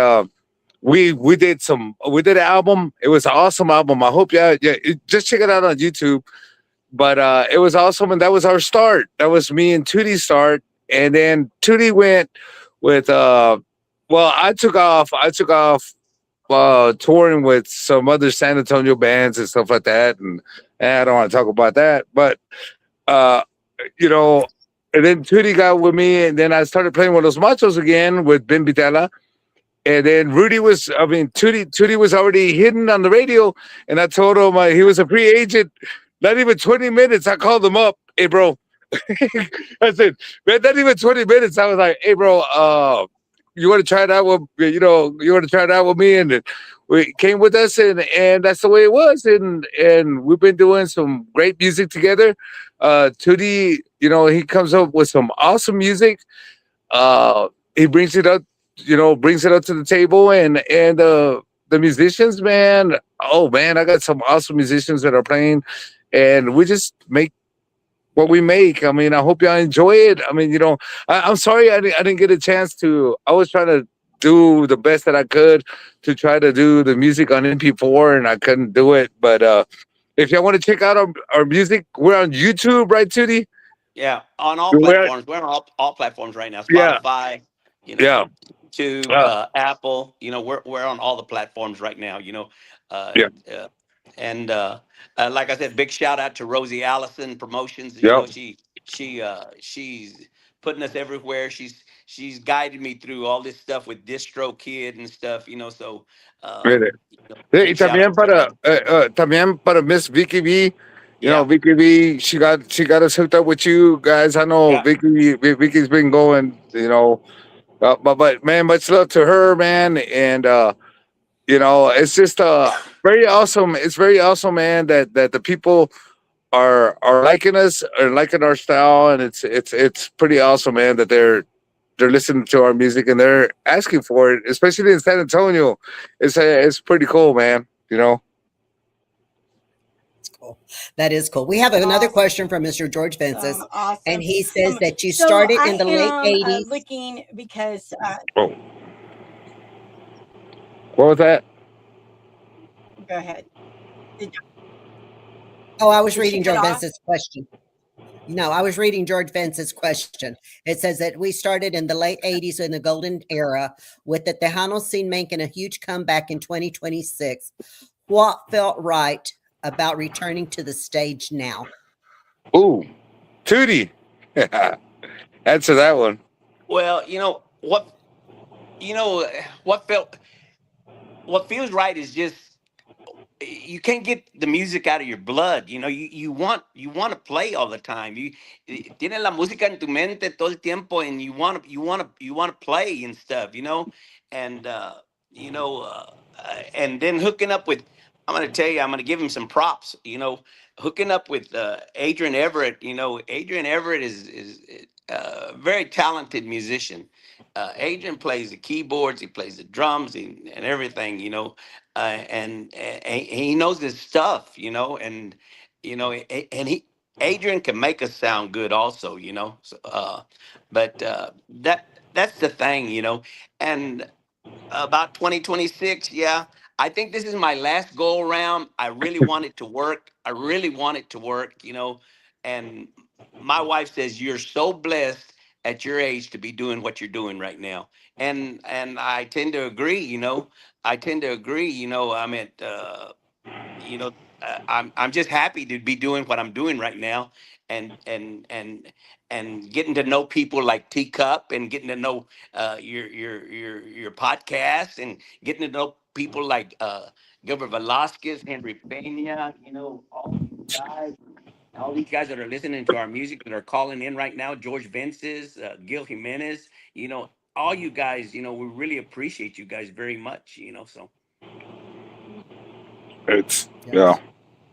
we did an album. It was an awesome album. I hope just check it out on YouTube. But it was awesome, and that was our start. That was me and Tootie's start, and then Tootie went with. Well, I took off touring with some other San Antonio bands and stuff like that, and I don't want to talk about that. But uh, you know, and then Tootie got with me, and then I started playing with Los Machos again with Ben Vitala. And then Tootie was already hidden on the radio, and I told him he was a free agent. Not even 20 minutes. I called him up. Hey, bro. I said, man, not even 20 minutes. I was like, hey, bro, you want to try it out with, you want to try it out with me? And we came with us, and that's the way it was. And we've been doing some great music together. Tootie, he comes up with some awesome music. He brings it up to the table, and the musicians, man. Oh man, I got some awesome musicians that are playing, and we just make what we make. I mean, I hope y'all enjoy it. I mean, I'm sorry I didn't get a chance to. I was trying to do the best that I could to try to do the music on MP4, and I couldn't do it. But if y'all want to check out our music, we're on YouTube, right, Tootie? Yeah, on all We're platforms. We're on all platforms right now. Yeah, Spotify, you know, yeah, YouTube, uh, Apple. You know, we're on all the platforms right now. You know, uh, yeah, uh, and like I said, big shout out to Rosie Allison Promotions. You yeah. know, she's putting us everywhere. She's guided me through all this stuff with Distro Kid and stuff. You know, so Really. you know, Y big shout out to her. también para Miss Vicky B. Yeah, Vicky B. She got us hooked up with you guys. I know yeah. Vicky's been going. But man, much love to her, man. And it's just very awesome. It's very awesome, man. That the people are liking us, are liking our style, and it's pretty awesome, man. That they're listening to our music and they're asking for it, especially in San Antonio. It's pretty cool, man. It's cool. That is cool. We have another question Awesome. from Mr. George Fences, and Awesome. he says that you So started in I the late am 80s. looking because, Oh, what was that? go ahead. Did, Oh, I was did she reading cut George off? Fences' question. No, I was reading George Vance's question. It says that we started in the late 80s in the golden era with the Tejano scene making a huge comeback in 2026. What felt right about returning to the stage now? Ooh, Tootie. Answer that one. Well, you know what felt what feels right is just you can't get the music out of your blood. You want to play all the time. Tienes la música en tu mente todo el tiempo, and you want to play and stuff. And and then hooking up with. I'm gonna tell you, I'm gonna give him some props. Hooking up with Adrian Everett. Adrian Everett is a very talented musician. Adrian plays the keyboards, he plays the drums, and everything. And he knows his stuff, and and he Adrian can make us sound good also, So, but that's the thing, and about 2026, yeah. I think this is my last go around. I really want it to work. I really want it to work, and my wife says you're so blessed at your age to be doing what you're doing right now, and I tend to agree. I tend to agree. I'm at you know I'm just happy to be doing what I'm doing right now, and getting to know people like Teacup, and getting to know your podcast, and getting to know people like Gilbert Velasquez, Henry Pena, all these guys that are listening to our music, that are calling in right now, George Vences, Gil Jimenez, all you guys, we really appreciate you guys very much, so. It's Yes. yeah.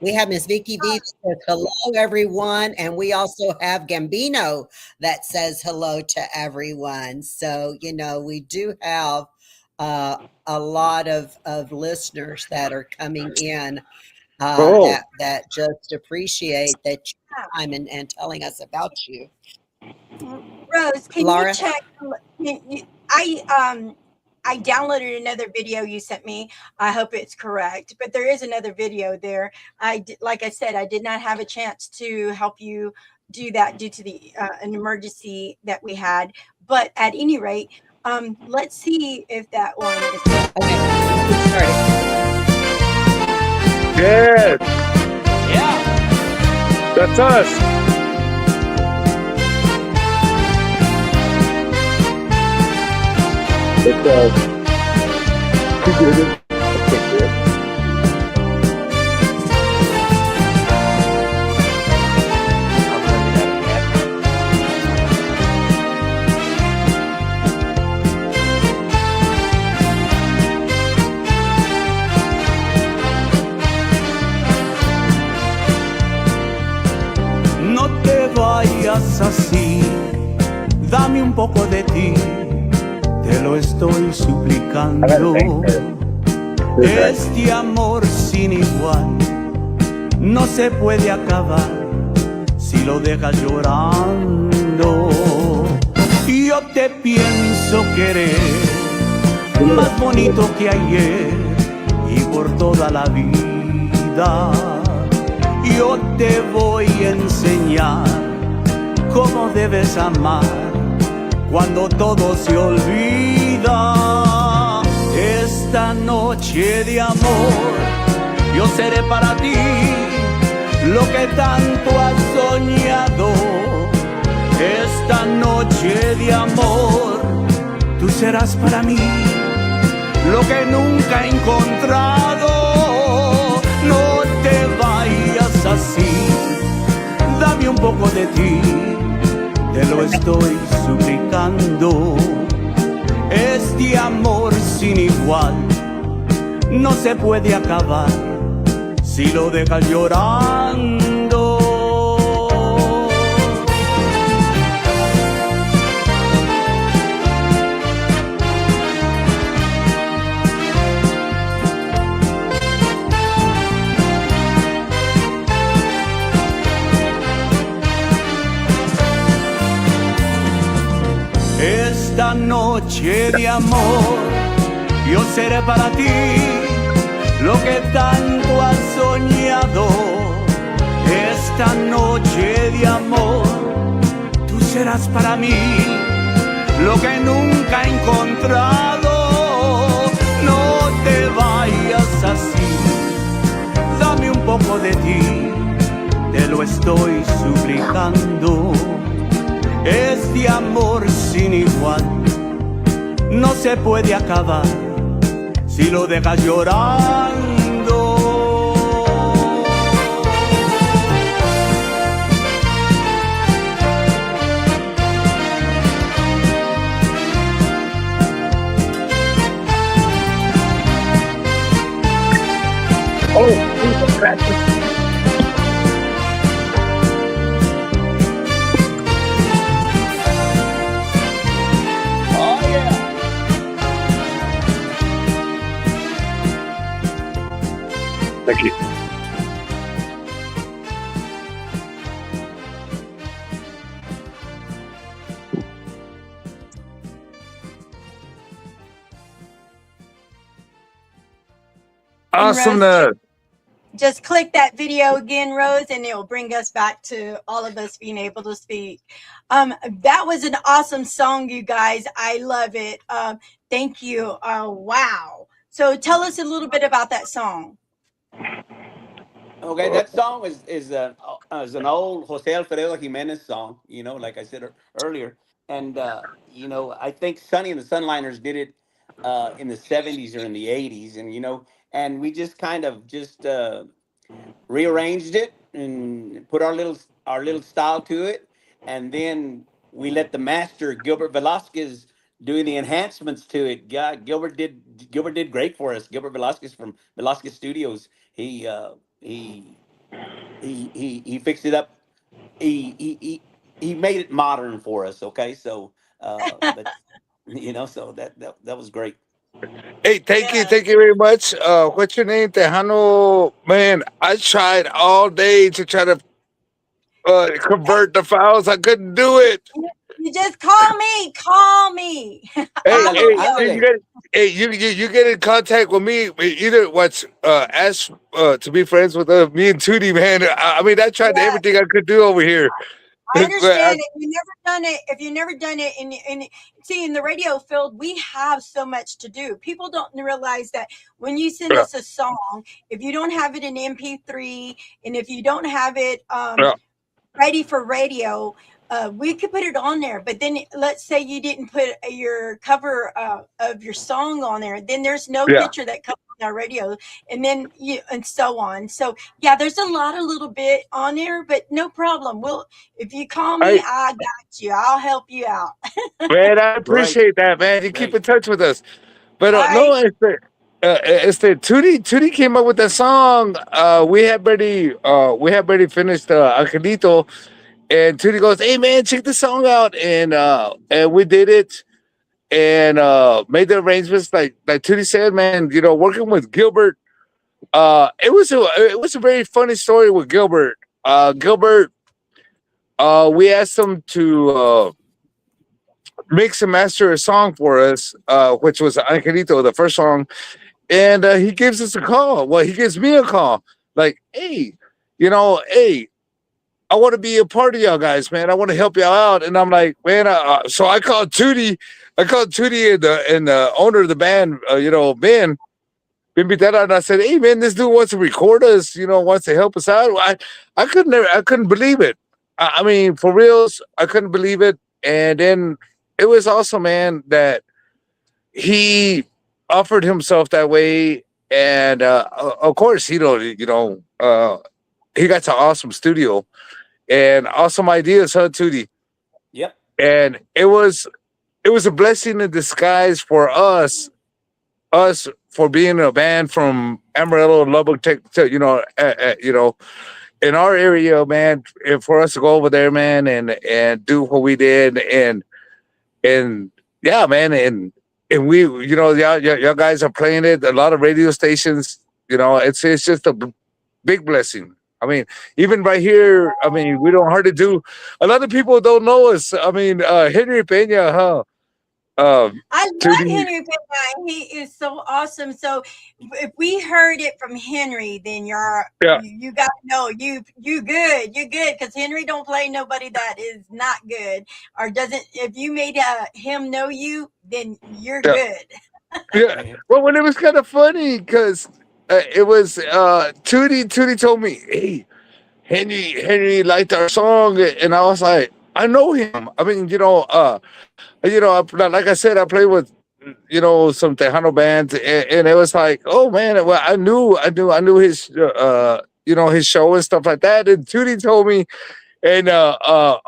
We have Miss Vicky V that says hello, everyone. And we also have Gambino that says hello to everyone. So, we do have a lot of listeners that are coming in Oh, that just appreciate that time and telling us about you. Rose, can Laura? you check? I downloaded another video you sent me. I hope it's correct, but there is another video there. Like I said, I did not have a chance to help you do that due to an emergency that we had. But at any rate, let's see if that one is. Okay, let's get started. yes, Yeah. that's us. It's No te vayas así, dame un poco de ti, te lo estoy suplicando. Este amor sin igual no se puede acabar si lo dejas llorando. Yo te pienso querer más bonito que ayer y por toda la vida. Yo te voy a enseñar cómo debes amar cuando todo se olvida. Esta noche de amor yo seré para ti lo que tanto has soñado. Esta noche de amor tú serás para mí lo que nunca he encontrado. No te vayas así, dame un poco de ti, te lo estoy suplicando. Este amor sin igual no se puede acabar si lo dejas llorando. Esta noche de amor yo seré para ti lo que tanto has soñado. esta noche de amor, tú serás para mí lo que nunca he encontrado. No te vayas así, dame un poco de ti, te lo estoy suplicando. Este amor sin igual no se puede acabar si lo dejas llorando. Oh, gracias. Oh, yeah. Thank you. And Rose, Awesomeness. just click that video again, Rose, and it will bring us back to all of us being able to speak. That was an awesome song, you guys. I love it. Thank you. Wow. So tell us a little bit about that song. Okay, that song is an old Jose Alfredo Jimenez song. You know, like I said earlier, and you know, I think Sonny and the Sunliners did it in the '70s or in the '80s, and you know, and we just kind of just rearranged it and put our little style to it, and then we let the master Gilbert Velasquez do the enhancements to it. God, Gilbert did great for us. Gilbert Velasquez from Velasquez Studios. He he fixed it up. He made it modern for us. Okay, so but you know, so that was great. Hey, Yeah. thank you very much. What's your name, Tejano? Man, I tried all day to try to convert the files. I couldn't do it. You just call me. Call me. Hey, I Ándale, will hey, be able. you ándale. get, hey, you get in contact with me. Either what's ask to be friends with me and Tootie, man. I mean, I tried Yeah. everything I could do over here. I I- understand if you've never done it, and see in the radio field, we have so much to do. People don't realize that when you send yeah, us a song, if you don't have it in MP3, and if you don't have it yeah, ready for radio, we could put it on there. But then let's say you didn't put your cover of your song on there, then there's no yeah. picture that comes on our radio, and then you and so on. So yeah, there's a lot of little bit on there, but no problem. We'll if you call me, I I got you. I'll help you out. man, I Great, appreciate that, man. You keep great. in touch with us. But All no, right. it's the Tootie came up with the song. We had already finished Angelito, and Tootie goes, "Hey man, check the song out," and we did it and made the arrangements like Tootie said, man. You know, working with Gilbert, it was a very funny story with Gilbert. Gilbert, we asked him to mix and master a song for us, which was Angelito, the first song, and he gives us a call. Well, he gives me a call, like, hey, hey, I want to be a part of y'all guys, man. I want to help y'all out. And I'm like, man, so I called Tootie. I called Tootie and the owner of the band, Ben Pitera, and I said, hey, man, this dude wants to record us, wants to help us out. I couldn't believe it. I mean, for reals, I couldn't believe it. And then it was awesome, man, that he offered himself that way. And of course, he got an awesome studio and awesome ideas, huh, Tootie? Yep. And it was a blessing in disguise for us for being a band from Amarillo, Lubbock, in our area, man. And for us to go over there, man, and do what we did, and yeah, man, and we, y'all guys are playing it. A lot of radio stations, it's just a big blessing. I mean, even right here, I mean, we don't hardly do. A lot of people don't know us. I mean, Henry Pena, huh? I love Tootie, Henry Pena. He is so awesome. So if we heard it from Henry, then yeah, you got to know you good. You good because Henry don't play nobody that is not good or doesn't. If you made him know you, then you're yeah, good. yeah. Yeah. Well, when it was kind of funny because it was Tootie told me, "Hey, Henry liked our song," and I was like, "I know him. I mean, like I said, I played with some Tejano bands, and it was like, oh man, well, I knew his his show and stuff like that." And Tootie told me, and our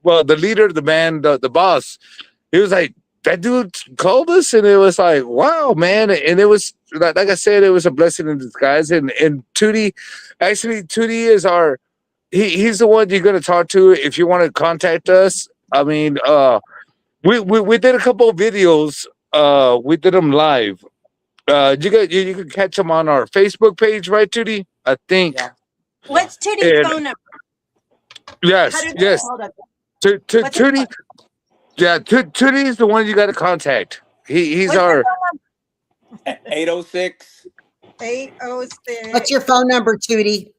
well, the leader of the band, the boss, he was like, that dude called us, and it was like, wow, man, and it was like I said, it was a blessing in disguise. And Tootie, actually, Tootie is he's the one you're gonna talk to if you want to contact us. I mean, we did a couple of videos. We did them live. You can catch them on our Facebook page, right, Tootie? I think. Yeah. Yeah. What's Tootie's And phone number? How yes, do they yes, hold up? to What's his Tootie. Yeah, Tootie is the one you got to contact. He's What's our. your 806 What's 806? your phone number, Tootie?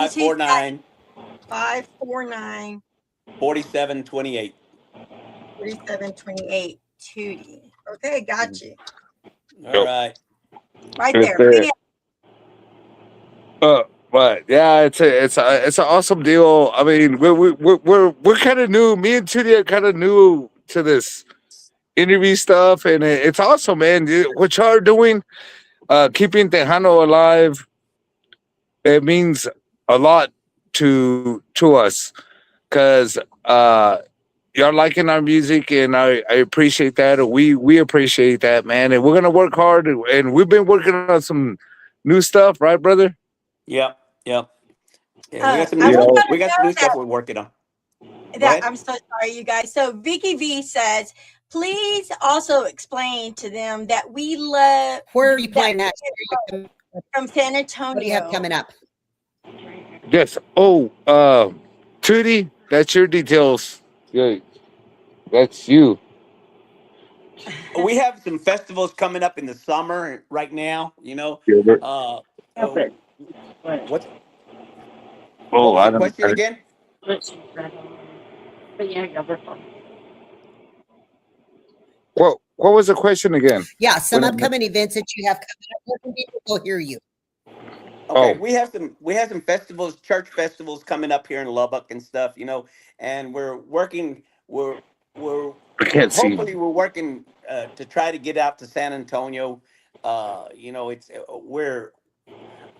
He's got 549 549 4728. 3728. Tootie. Okay, got you. All right. Right It's there. there. Bam. But yeah, it's an awesome deal. I mean, we're kind of new. Me and Tootie are kind of new to this interview stuff, and it's awesome, man. What y'all are doing, keeping Tejano alive, it means a lot to us because y'all liking our music, and I appreciate that. And we appreciate that, man. And we're gonna work hard, and we've been working on some new stuff, right, brother? Yep. Yep. Yeah, we got some I new You want know, y'all we to got some new know stuff we're working on. Go that ahead. I'm so sorry, you guys. So Vicky V says, please also explain to them that we love Where are you that playing at? from San What do you have Antonio. coming up? yes. Oh, Tootie, that's your details. Yeah, that's you. We have some festivals coming up in the summer right now, you know. Gilbert. Uh, Help uh it. What? what Oh, was I the don't. question again? Let's right on. But yeah, Gilbert. What was the question again? Yeah, some When I, upcoming events that you have coming up. Where can people hear you? Okay, oh, we have some festivals, church festivals coming up here in Lubbock and stuff, you know, and we're I can't see. hopefully we're working to try to get out to San Antonio. It's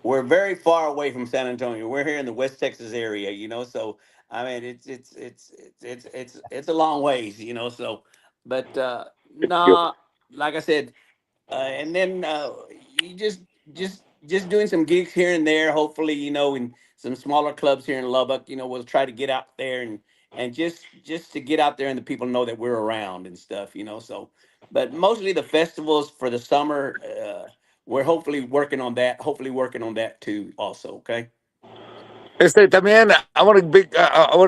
we're very far away from San Antonio. We're here in the West Texas area, you know, so I mean it's a long ways, you know, so but nah, like I said, and then you just doing some gigs here and there. Hopefully, you know, in some smaller clubs here in Lubbock. You know, we'll try to get out there and just to get out there and the people know that we're around and stuff. You know, so but mostly the festivals for the summer. We're hopefully working on that. Hopefully working on that too. Also, okay. También, I want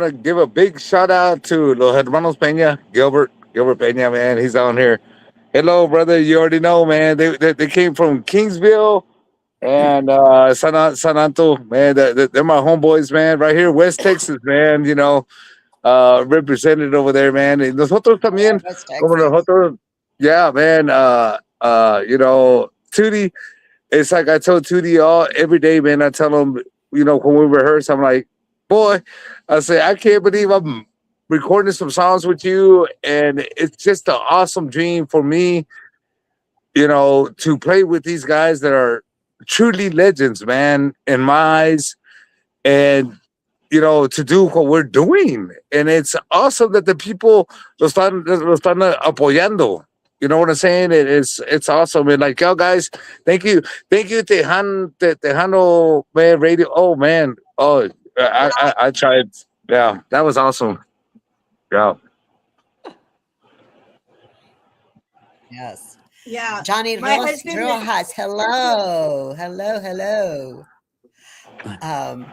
to give a big shout out to Los Hermanos Peña, Gilbert Peña, man. He's on here. Hello, brother. You already know, man. They came from Kingsville and San Anto, man. They're my homeboys, man. Right here, West Texas, man. Represented over there, man. Y nosotros también, West como Texas. nosotros, yeah, man. Tootie, it's like I told Tootie all every day, man. I tell him, when we rehearse, I'm like, boy, I say, I can't believe I'm recording some songs with you, and it's just an awesome dream for me, to play with these guys that are truly legends, man, in my eyes, and to do what we're doing. And it's awesome that the people lo están apoyando. You know what I'm saying? It's awesome. And like y'all guys, thank you, Tejano man radio. Oh man, oh I tried. Yeah, that was awesome. Yeah. Yes. Yeah. Johnny My husband is Rojas. Hello. Hello. Hello. Um,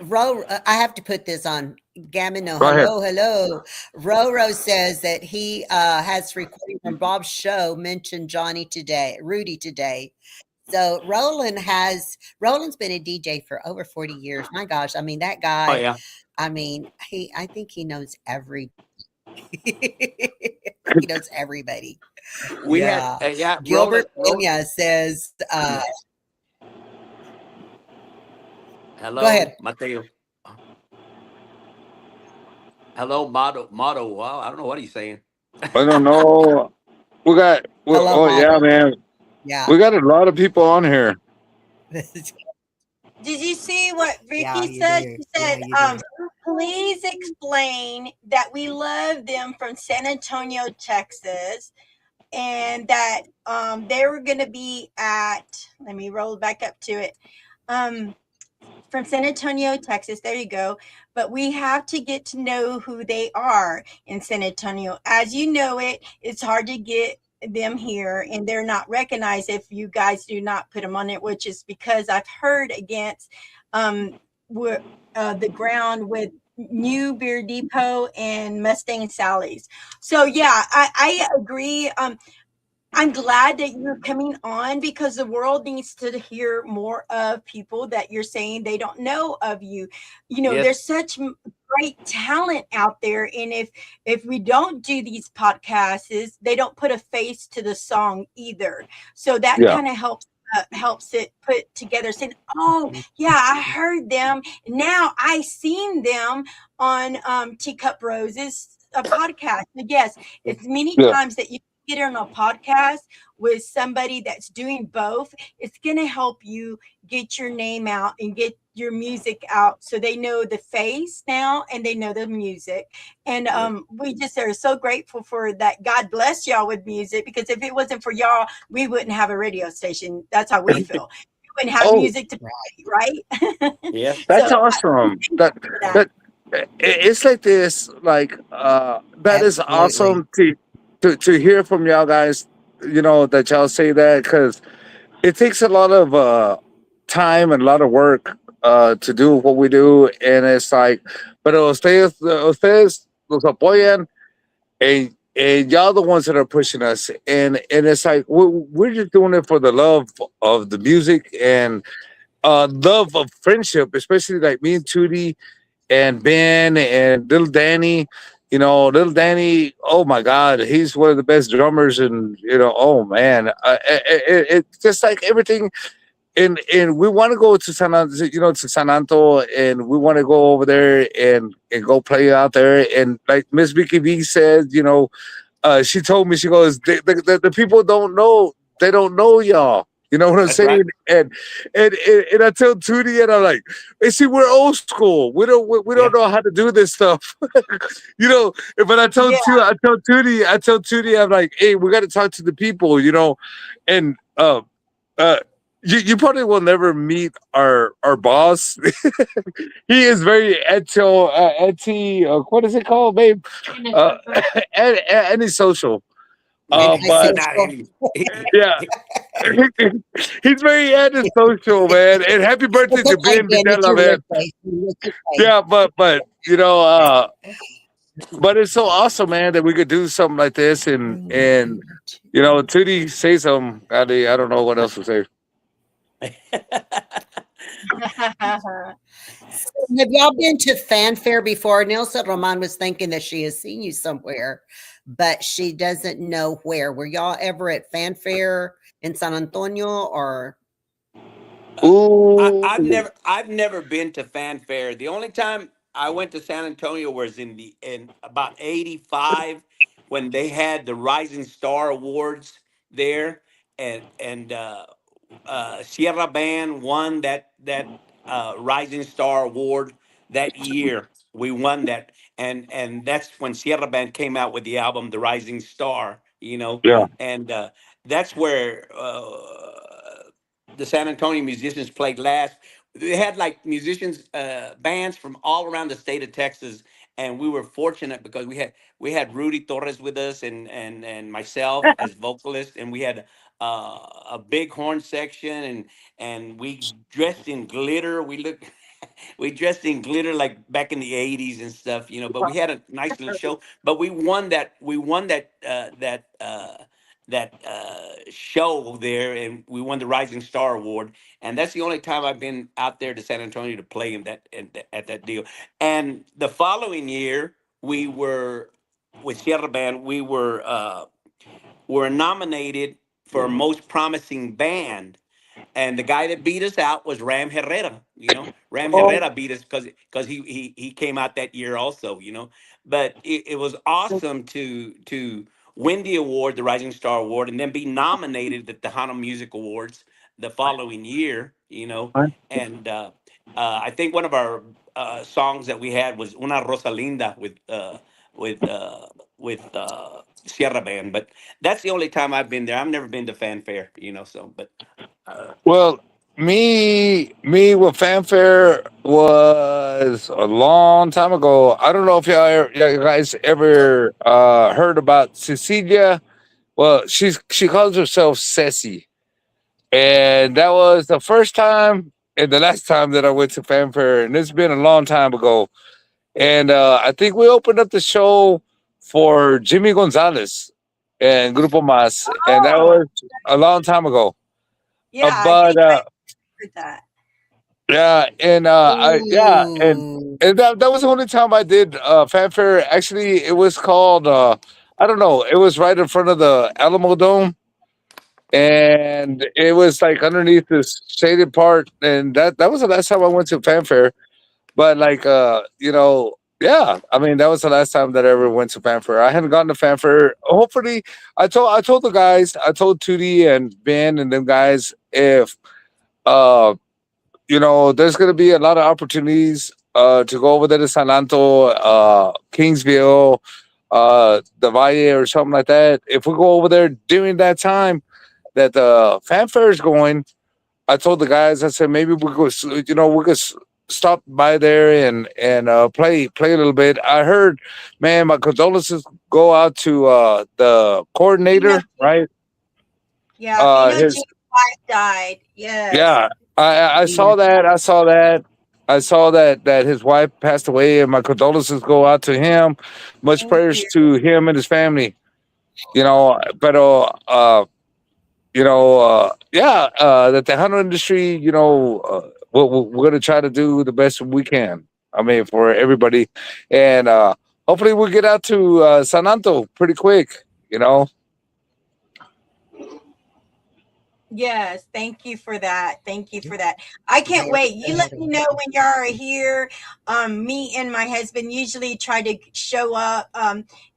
I have to put this on Gamino. Go ahead. Hello, hello. Roro says that he has recording from Bob's show mentioned Johnny today, Rudy today. So Roland's been a DJ for over 40 years. My gosh, I mean that Oh guy. yeah, I mean, I think he knows every. I think he knows everybody. we had Yeah. yeah, Gilbert Roland. Pena says, "Go Hello, ahead." Mateo. Hello, motto. Wow, I don't know what he's saying. I don't know. Hello, Oh yeah, model. man. Yeah. We got a lot of people on here. Did you see what Yeah, Ricky you said? do. She Yeah, said, you do. please explain that we love them from San Antonio, Texas, and that they were going to be at, let me roll back up to it. Um, from San Antonio, Texas. There you go. But we have to get to know who they are in San Antonio. As you know it, it's hard to get them here and they're not recognized if you guys do not put them on it, which is because I've heard against um the ground with New Beer Depot and Mustang Sally's. So yeah, I agree. I'm glad that you're coming on because the world needs to hear more of people that you're saying they don't know of you. You know, Yes, there's such great talent out there, and if we don't do these podcasts, is they don't put a face to the song either. So that Yeah, kind of helps it put together. Saying, "Oh yeah, I heard them. Now I seen them on Teacup Roses." A podcast. Yes, it's many yeah. times that you get on a podcast with somebody that's doing both, it's going to help you get your name out and get your music out so they know the face now and they know the music. And yes. we just are so grateful for that. God bless y'all with music because if it wasn't for y'all, we wouldn't have a radio station. That's how we feel. We wouldn't have Oh, music to play, right? Yes. So that's awesome. thank you for that. It's like this. Like that is Absolutely. awesome to hear from y'all guys. You know that y'all say that because it takes a lot of time and a lot of work to do what we do, and it's like, pero ustedes los apoyan, and y'all the ones that are pushing us, and it's like we're just doing it for the love of the music and love of friendship, especially like me and Tootie and Ben and little Danny. You know, little Danny. Oh my God, he's one of the best drummers, and oh man, it's just like everything. And we want to go to to San Anto, and we want to go over there and go play out there. And like Miss Vicky V said, she told me, she goes, the people don't know, they don't know y'all. You know what I'm That's right. saying? And I tell Tootie, and I'm like, hey, see, we're old school. We don't Yeah, know how to do this stuff. But Yeah. I tell Tootie, I'm like, hey, we got to talk to the people, and uh, you probably will never meet our boss. He is very what is it called, babe? Uh, antisocial. But not Antisocial. any. yeah, he's very antisocial, man. And happy birthday It's to okay, Ben Ben. It's Videla, your man. birthday. It's okay. Yeah, but it's so awesome, man, that we could do something like this, and Tootie say something. I don't know what else to say. Have y'all been to Fanfare before? Nilsa Roman was thinking that she has seen you somewhere, but she doesn't know where. Were y'all ever at Fanfare in San Antonio or? Uh, Ooh, I've never been to Fanfare. The only time I went to San Antonio was in about '85 when they had the Rising Star Awards there, and Sierra Band won that Rising Star Award that year. We won that, and that's when Sierra Band came out with the album The Rising Star. yeah, And that's where the San Antonio musicians played last. They had like musicians, bands from all around the state of Texas, and we were fortunate because we had Rudy Torres with us and myself as vocalist, and we had a big horn section, and we dressed in glitter. We looked we dressed in glitter like back in the '80s and stuff, But we had a nice little show. But we won that. We won that show there, and we won the Rising Star Award. And that's the only time I've been out there to San Antonio to play in at that deal. And the following year, we were with Sierra Band. We were nominated for most promising band, and the guy that beat us out was Ram Herrera. Ram Oh, Herrera beat us because he came out that year also. But it was awesome to win the award, the Rising Star Award, and then be nominated at the Tejano Music Awards the following year. And I think one of our songs that we had was Una Rosa Linda with uh, with Sierra Band. But that's the only time I've been there. I've never been to fanfare. So but. Uh, well, me with fanfare was a long time ago. I don't know if you guys ever heard about Cecilia. Well, she calls herself Ceci, and that was the first time and the last time that I went to fanfare, and it's been a long time ago. And I think we opened up the show for Jimmy Gonzalez and Grupo Mas, and that Oh, was a long time ago. yeah, I But think I heard that. yeah, and Ooh. and that was the only time I did fanfare. Actually, it was called I don't know. It was right in front of the Alamo Dome, and it was like underneath this shaded part, and that was the last time I went to fanfare. But like yeah, I mean that was the last time that I ever went to fanfare. I hadn't gone to fanfare. Hopefully, I told the guys, I told Tootie and Ben and them guys if uh there's going to be a lot of opportunities to go over there to San Anto, Kingsville, the Valle, or something like that. If we go over there during that time that the fanfare is going, I told the guys, I said maybe we could, we could stop by there and play a little bit. I heard, man, my condolences go out to the Gino, coordinator, right? yeah, Gino's His wife died. Yes. Yeah, I Yeah. saw that. I saw that. I saw that his wife passed away, and my condolences go out to him. Much Thank prayers you. to him and his family. But yeah, the Tejano industry. We're gonna try to do the best we can. I mean, for everybody, and hopefully we'll get out to San Anto pretty quick. Yes, thank you for that. Thank you for that. I can't Very wait. You let me exciting. know when y'all are here. Me and my husband usually try to show up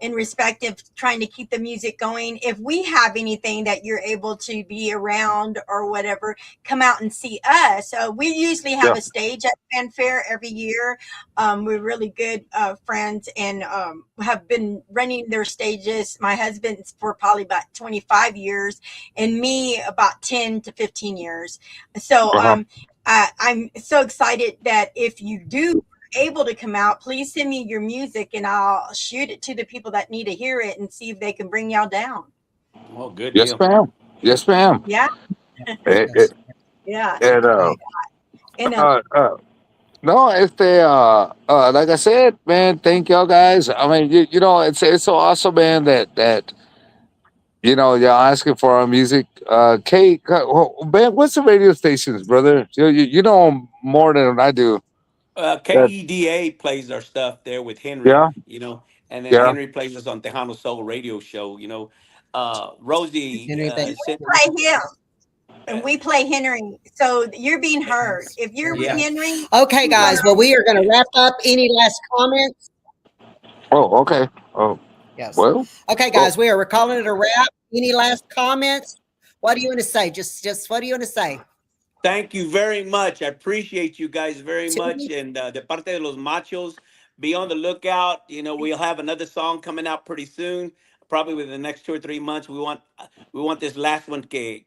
in respect of trying to keep the music going. If we have anything that you're able to be around or whatever, come out and see us. So we usually have Yeah. a stage at Fanfare every year. We're really good friends and have been running their stages. My husband's for probably about 25 years and me about 10 to 15 years. So Uh-huh. I'm so excited that if you do able to come out, please send me your music and I'll shoot it to the people that need to hear it and see if they can bring y'all down. oh, good Yes, deal. ma'am. Yes, ma'am. Yeah, Eh, eh, Yes. yeah. And Okay. And uh, uh, No, like I said, man, thank y'all guys. I mean, it's so awesome, man, that y'all asking for our music. Kate, man, what's the radio stations, brother? You know more than I do. That KEDA plays our stuff there with Henry, Yeah, and then yeah. Henry plays us on Tejano Soul Radio Show. Rosie Henry Van- sent. play him. And Uh, we play Henry. So you're being heard. If you're with yeah. Henry, Okay, you want guys. Well, we are going to wrap up. Any last comments? Oh, okay. Oh, Yes. well, Okay, well. guys. We are calling it a wrap. Any last comments? What do you want to say? Just what do you want to say? Thank you very much. I appreciate you guys very much. Tootie? And de parte de los machos, be on the lookout. We'll have another song coming out pretty soon, probably within the next 2 or 3 months. We want this last one que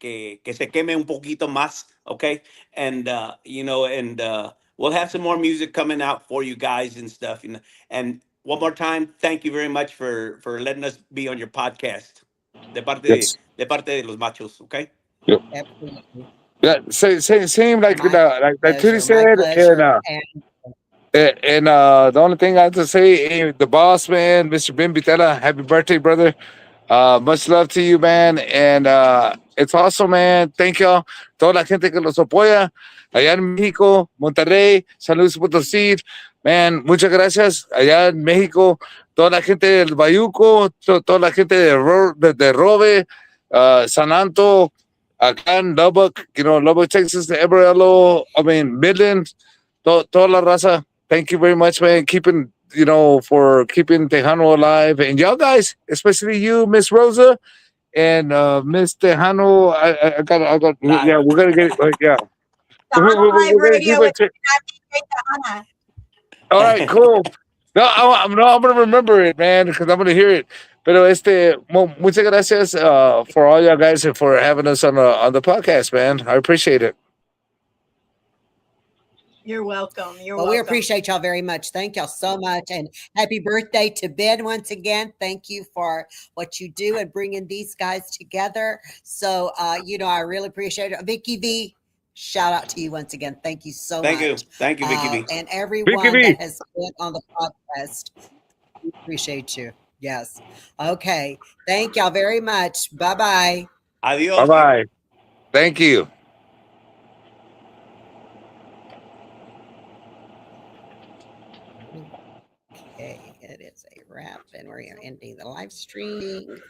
se queme un poquito más, okay? And we'll have some more music coming out for you guys and stuff. And one more time, thank you very much for letting us be on your podcast. De parte de, Yes. de parte de los machos, okay? Yep. Absolutely. Yeah, same like My like Tootie pleasure. My said, pleasure. And and the only thing I have to say, the boss man, Mr. Ben Bitela, happy birthday, brother. Much love to you, man. And it's awesome, man. Thank y'all. Toda la gente que los apoya allá en México, Monterrey, San Luis Potosí. Man, muchas gracias. Allá en México, toda la gente del Bayuco, toda la gente de Robe, San Anto, acá en Lubbock, Lubbock, Texas, Amarillo, I mean, Midland, toda la raza. Thank you very much, man. For keeping Tejano alive. And y'all guys, especially you, Miss Rosa and Miss Tejano. Yeah, Live. we're gonna get it. Yeah, The Hana Live we're gonna keep Radio with it. the Hana. All right, cool. No, I'm gonna remember it, man, because I'm gonna hear it. Pero muchas gracias for all y'all guys and for having us on the podcast, man. I appreciate it. You're welcome. You're well, we welcome. appreciate y'all very much. Thank y'all so much. And happy birthday to Ben once again. Thank you for what you do and bringing these guys together. So, I really appreciate it. Vicky V, shout out to you once again. Thank you so Thank you. much. Thank you, Vicky B. And Vicky everyone V. that has been on the podcast, we appreciate you. Yes. Okay. Thank y'all very much. Bye-bye. Bye Adios. bye. Thank you. Okay, it is a wrap, and we're ending the live stream.